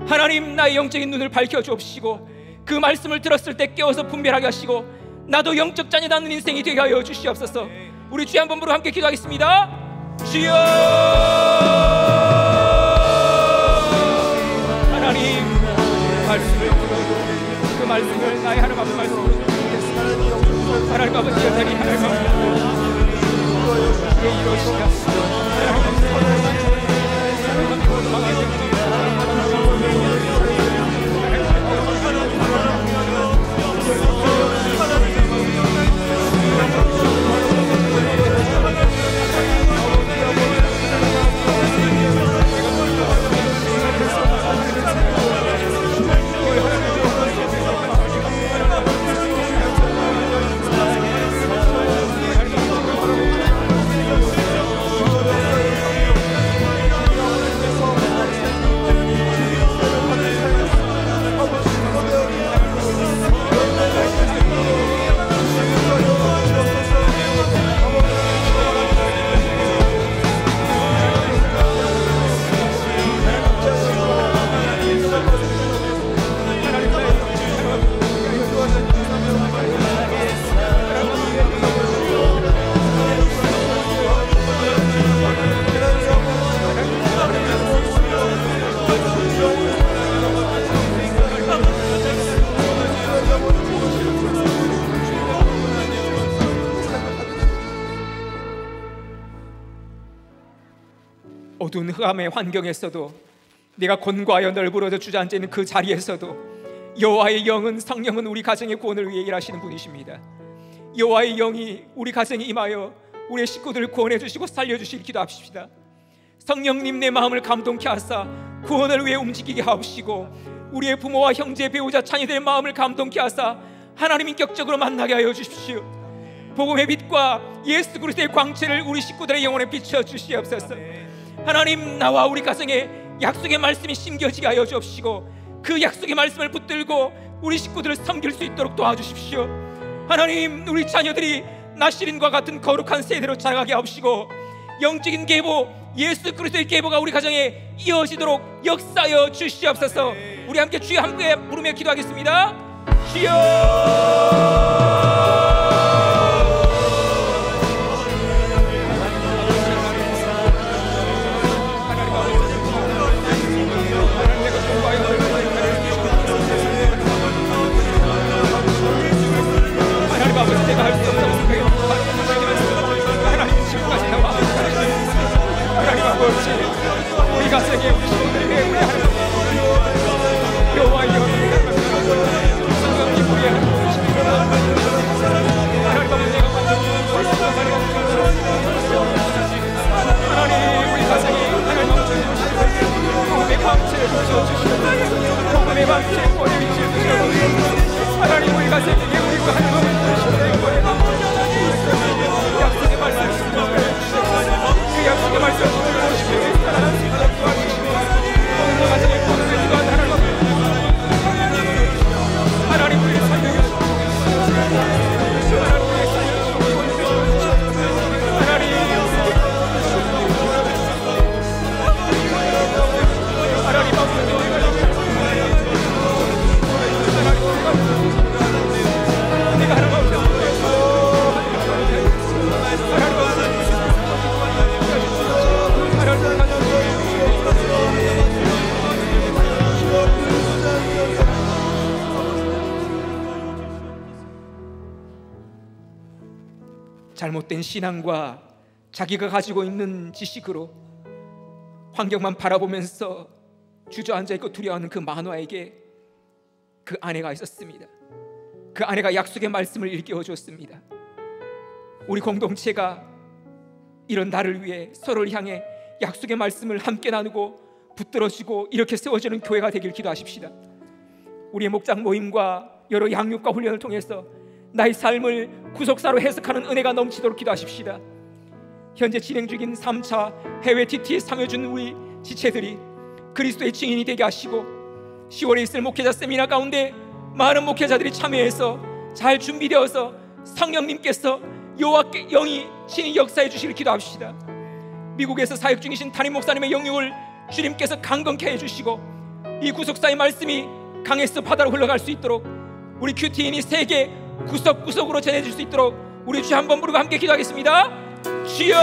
하나님, 나의 영적인 눈을 밝혀주옵시고 그 말씀을 들었을 때 깨워서 분별하게 하시고 나도 영적 자녀 닿는 인생이 되게 하여 주시옵소서. 우리 주여 한번 부르고 함께 기도하겠습니다. 주여, 하나님 말씀을 그 말씀을 나의 하나님 앞에 말씀으로 드리겠습니다. 하나님 아버지, 여전히 하나님 앞에 이루어지시다. 어두운 흑암의 환경에서도 내가 권고하여 널브러져 주저앉아 있는 그 자리에서도 여호와의 영은, 성령은 우리 가정의 구원을 위해 일하시는 분이십니다. 여호와의 영이 우리 가정에 임하여 우리의 식구들을 구원해 주시고 살려주시길 기도합시다. 성령님, 내 마음을 감동케 하사 구원을 위해 움직이게 하옵시고, 우리의 부모와 형제, 배우자, 자녀들의 마음을 감동케 하사 하나님 인격적으로 만나게 하여 주십시오. 복음의 빛과 예수 그리스도의 광채를 우리 식구들의 영혼에 비춰 주시옵소서. 하나님, 나와 우리 가정에 약속의 말씀이 심겨지게 하여 주옵시고, 그 약속의 말씀을 붙들고 우리 식구들을 섬길 수 있도록 도와주십시오. 하나님, 우리 자녀들이 나시린과 같은 거룩한 세대로 자라가게 하옵시고, 영적인 계보, 예수 그리스도의 계보가 우리 가정에 이어지도록 역사하여 주시옵소서. 우리 함께 주여 함께 부르며 기도하겠습니다. 주여! 내가 할 수 없다고 생각해. 하나님 지금까지 나와 하나님 아버지, 우리 가정에 우리 식구들이 우리 하나님 여호와의 영이 성령님 우리의 하나님 아버지, 내가 하나님 우리 가정에 하나님 아버지 복음의 광채를 비춰주시옵소서. 복음의 광채 꼬리 빛을 비춰주시옵소서. 하나님 우리 가정에 우리가 하나님 약속의 말씀을 주시옵소서. 그 약속의 말씀을 주시옵소서. 살아날 수 있도록 도와주시옵소서. 오늘 가정에 모든 기도한 하나님 하나님 우리를 살려주시옵소서. 하나님 우리를 살려주시옵소서. 하나님 잘못된 신앙과 자기가 가지고 있는 지식으로 환경만 바라보면서 주저앉아 있고 두려워하는 그 만화에게 그 아내가 있었습니다. 그 아내가 약속의 말씀을 일깨워 주었습니다. 우리 공동체가 이런 나를 위해 서로를 향해 약속의 말씀을 함께 나누고 붙들어주고 이렇게 세워지는 교회가 되길 기도하십시다. 우리의 목장 모임과 여러 양육과 훈련을 통해서 나의 삶을 구속사로 해석하는 은혜가 넘치도록 기도하십시다. 현재 진행 중인 3차 해외 TT에 참여준 우리 지체들이 그리스도의 증인이 되게 하시고, 10월에 있을 목회자 세미나 가운데 많은 목회자들이 참여해서 잘 준비되어서 성령님께서 여호와께 영이 친히 역사해 주시길 기도합시다. 미국에서 사역 중이신 담임 목사님의 영육을 주님께서 강건케 해주시고, 이 구속사의 말씀이 강에서 바다로 흘러갈 수 있도록 우리 큐티인이 세계 구석구석으로 전해질 수 있도록 우리 주 한번 부르고 함께 기도하겠습니다. 주여!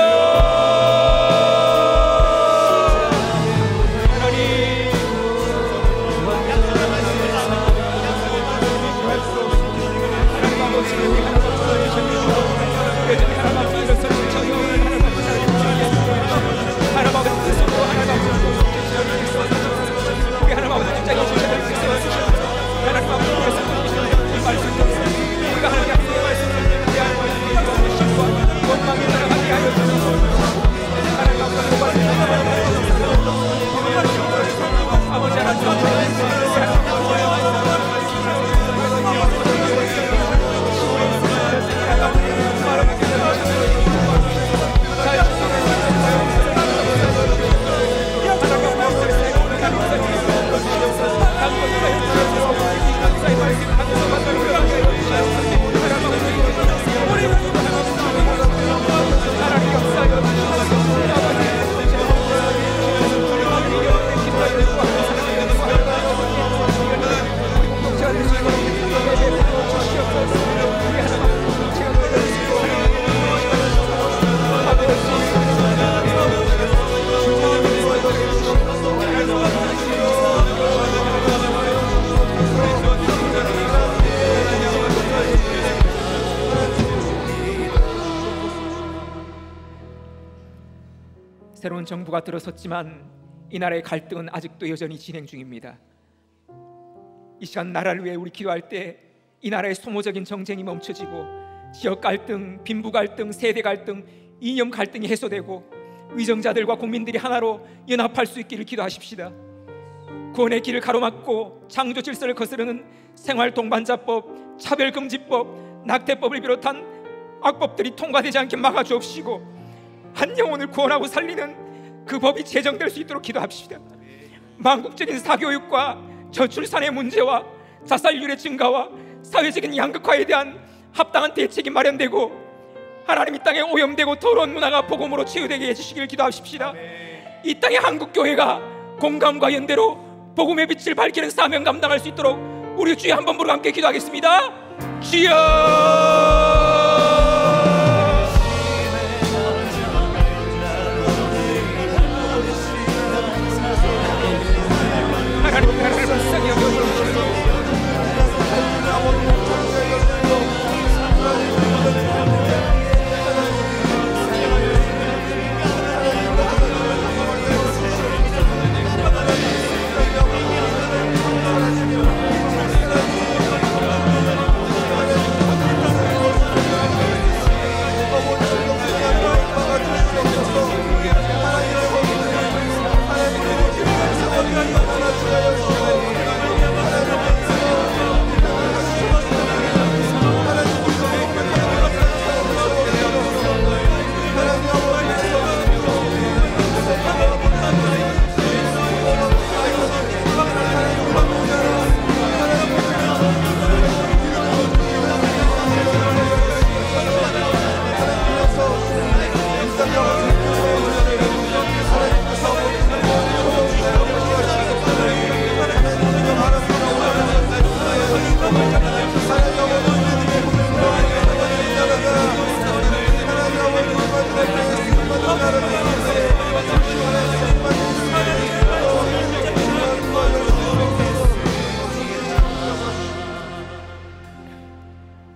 새로운 정부가 들어섰지만 이 나라의 갈등은 아직도 여전히 진행 중입니다. 이 시간 나라를 위해 우리 기도할 때 이 나라의 소모적인 정쟁이 멈춰지고 지역 갈등, 빈부 갈등, 세대 갈등, 이념 갈등이 해소되고 위정자들과 국민들이 하나로 연합할 수 있기를 기도하십시다. 구원의 길을 가로막고 창조 질서를 거스르는 생활 동반자법, 차별금지법, 낙태법을 비롯한 악법들이 통과되지 않게 막아주옵시고 한 영혼을 구원하고 살리는 그 법이 제정될 수 있도록 기도합시다. 망국적인 사교육과 저출산의 문제와 자살률의 증가와 사회적인 양극화에 대한 합당한 대책이 마련되고 하나님 이 땅에 오염되고 더러운 문화가 복음으로 치유되게 해주시길 기도하십시다. 이 땅의 한국교회가 공감과 연대로 복음의 빛을 밝히는 사명 감당할 수 있도록 우리 주여 한 번 부르고 함께 기도하겠습니다. 주여 하나님 불쌍히 여겨주시옵소서.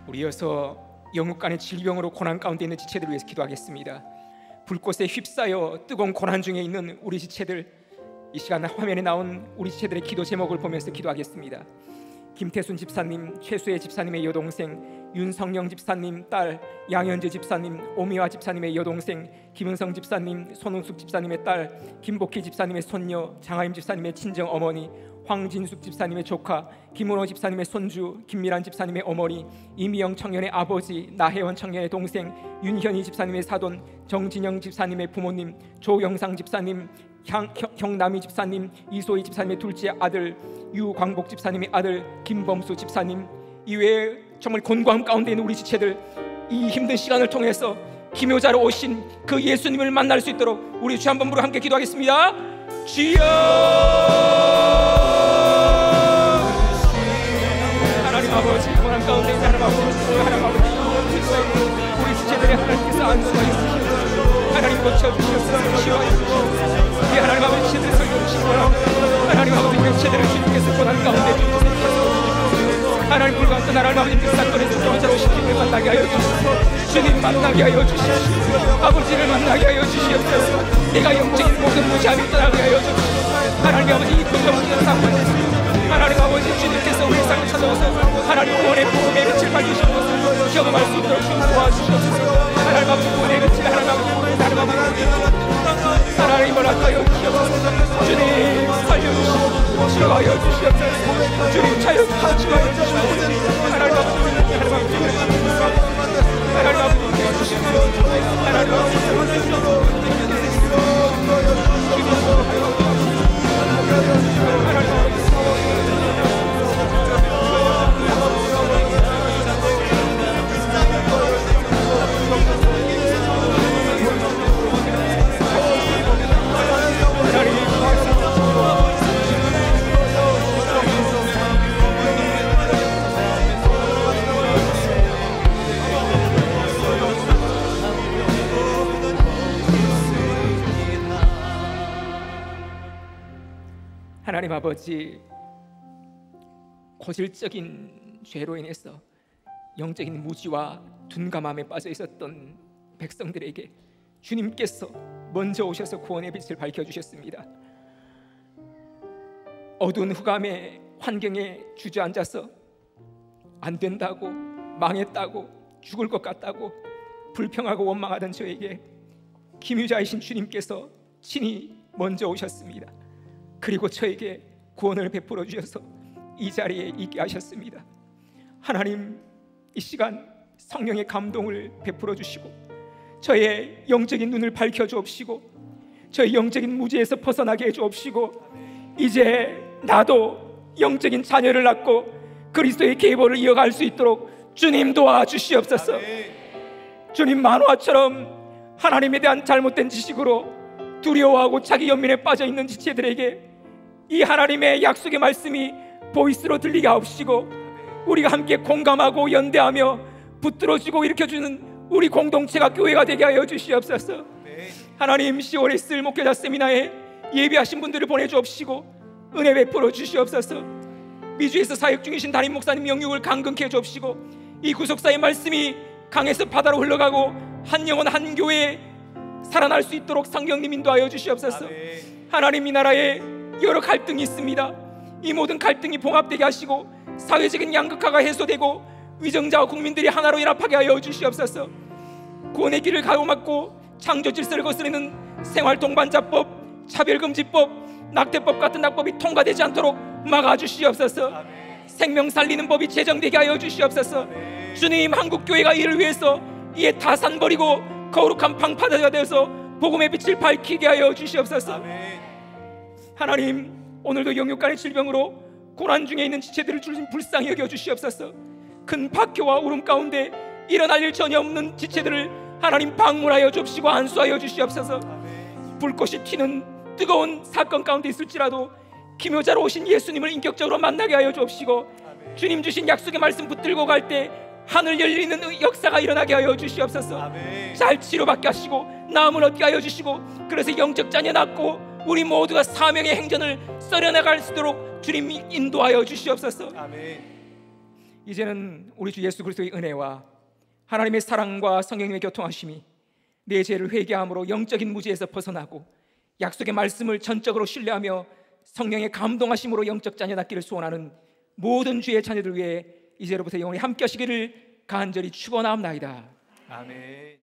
우리여서 영육 간의 질병으로 고난 가운데 있는 지체들을 위해서 기도하겠습니다. 불꽃에 휩싸여 뜨거운 고난 중에 있는 우리 지체들, 이 시간 화면에 나온 우리 지체들의 기도 제목을 보면서 기도하겠습니다. 김태순 집사님, 최수혜 집사님의 여동생, 윤성영 집사님 딸, 양현재 집사님, 오미화 집사님의 여동생, 김은성 집사님, 손흥숙 집사님의 딸, 김복희 집사님의 손녀, 장하임 집사님의 친정 어머니, 황진숙 집사님의 조카, 김은호 집사님의 손주, 김미란 집사님의 어머니, 이미영 청년의 아버지, 나혜원 청년의 동생, 윤현희 집사님의 사돈, 정진영 집사님의 부모님, 조영상 집사님, 형남희 집사님, 이소희 집사님의 둘째 아들, 유광복 집사님의 아들, 김범수 집사님, 이외에 정말 곤고함 가운데 있는 우리 지체들, 이 힘든 시간을 통해서 기묘자로 오신 그 예수님을 만날 수 있도록 우리 주 한 번 부르고 함께 기도하겠습니다. 주여 하나님 아버지, 고난 가운데 있는 하나님 아버지, 우리 지체들의 하나님께서 안수하여 주시옵소서. 하나님 고쳐주시옵소서. 치유하여 주시옵소서. 우리 하나님 아버지 지체들을 살려주시고 하나님 아버지 우리 지체들을 주님께서 고난 가운데 주님께서 하나님 불과한 나라를 아버지 그 사건의 주권자로 시키를 만나게 하여 주시옵소서. 주님 만나게 하여 주시옵소서. 아버지를 만나게 하여 주시옵소서. 내가 영적인 모든 무지함이 떠나게 하여 주시옵소서. 하나님 아버지 이 불가분한 사건을 하나님 아버지 주님께서 우리 삶을 찾아오서 하나님 구원의 복음의 빛을 밝히시는 것을 경험할 수 있도록 주님 도와주시옵소서. 하나님 아버지 구원의 빛을 하나님 아버지 하나님 허락하여 주시옵소서. 주님 살려주시옵소서. 치료하여 주시옵소서. 주님 자유하여 주시옵소서. 하나님 아버지 하나님 아버지 하나님 아버지 주시옵소서. 하나님 아버지 하나님 아버지, 고질적인 죄로 인해서 영적인 무지와 둔감함에 빠져 있었던 백성들에게 주님께서 먼저 오셔서 구원의 빛을 밝혀주셨습니다. 어두운 흑암의 환경에 주저앉아서 안 된다고, 망했다고, 죽을 것 같다고 불평하고 원망하던 저에게 기묘자이신 주님께서 친히 먼저 오셨습니다. 그리고 저에게 구원을 베풀어 주셔서 이 자리에 있게 하셨습니다. 하나님, 이 시간 성령의 감동을 베풀어 주시고 저의 영적인 눈을 밝혀 주옵시고 저의 영적인 무지에서 벗어나게 해 주옵시고 이제 나도 영적인 자녀를 낳고 그리스도의 계보를 이어갈 수 있도록 주님 도와주시옵소서. 주님, 만화처럼 하나님에 대한 잘못된 지식으로 두려워하고 자기 연민에 빠져있는 지체들에게 이 하나님의 약속의 말씀이 보이스로 들리게 하옵시고 우리가 함께 공감하고 연대하며 붙들어주고 일으켜주는 우리 공동체가 교회가 되게 하여 주시옵소서. 하나님, 10월에 있을 목회자 세미나에 예비하신 분들을 보내주옵시고 은혜 베풀어 주시옵소서. 미주에서 사역 중이신 담임 목사님 영육을 강건케 해주옵시고 이 구속사의 말씀이 강에서 바다로 흘러가고 한 영혼 한 교회에 살아날 수 있도록 성령님 인도하여 주시옵소서. 하나님, 이 나라에 여러 갈등이 있습니다. 이 모든 갈등이 봉합되게 하시고 사회적인 양극화가 해소되고 위정자와 국민들이 하나로 연합하게 하여 주시옵소서. 구원의 길을 가로막고 창조 질서를 거스르는 생활동반자법, 차별금지법, 낙태법 같은 낙법이 통과되지 않도록 막아주시옵소서. 생명 살리는 법이 제정되게 하여 주시옵소서. 주님, 한국교회가 이를 위해서 이에 다 산버리고 거룩한 방파제가 되어서 복음의 빛을 밝히게 하여 주시옵소서. 하나님, 오늘도 영육간의 질병으로 고난 중에 있는 지체들을 주님 불쌍히 여겨 주시옵소서. 큰 박해와 울음 가운데 일어날 일 전혀 없는 지체들을 하나님 방문하여 줍시고 안수하여 주시옵소서. 불꽃이 튀는 뜨거운 사건 가운데 있을지라도 기묘자로 오신 예수님을 인격적으로 만나게 하여 주옵시고 주님 주신 약속의 말씀 붙들고 갈 때 하늘 열리는 역사가 일어나게 하여 주시옵소서. 잘 치료받게 하시고 나음을 얻게 하여 주시고 그래서 영적 자녀 낳고 우리 모두가 사명의 행전을 썰어나갈 수 있도록 주님 인도하여 주시옵소서. 이제는 우리 주 예수 그리스도의 은혜와 하나님의 사랑과 성령님의 교통하심이 내 죄를 회개함으로 영적인 무지에서 벗어나고 약속의 말씀을 전적으로 신뢰하며 성령의 감동하심으로 영적 자녀 낳기를 소원하는 모든 주의 자녀들 위해 이제로부터 영원히 함께 하시기를 간절히 축원하옵나이다. 아멘.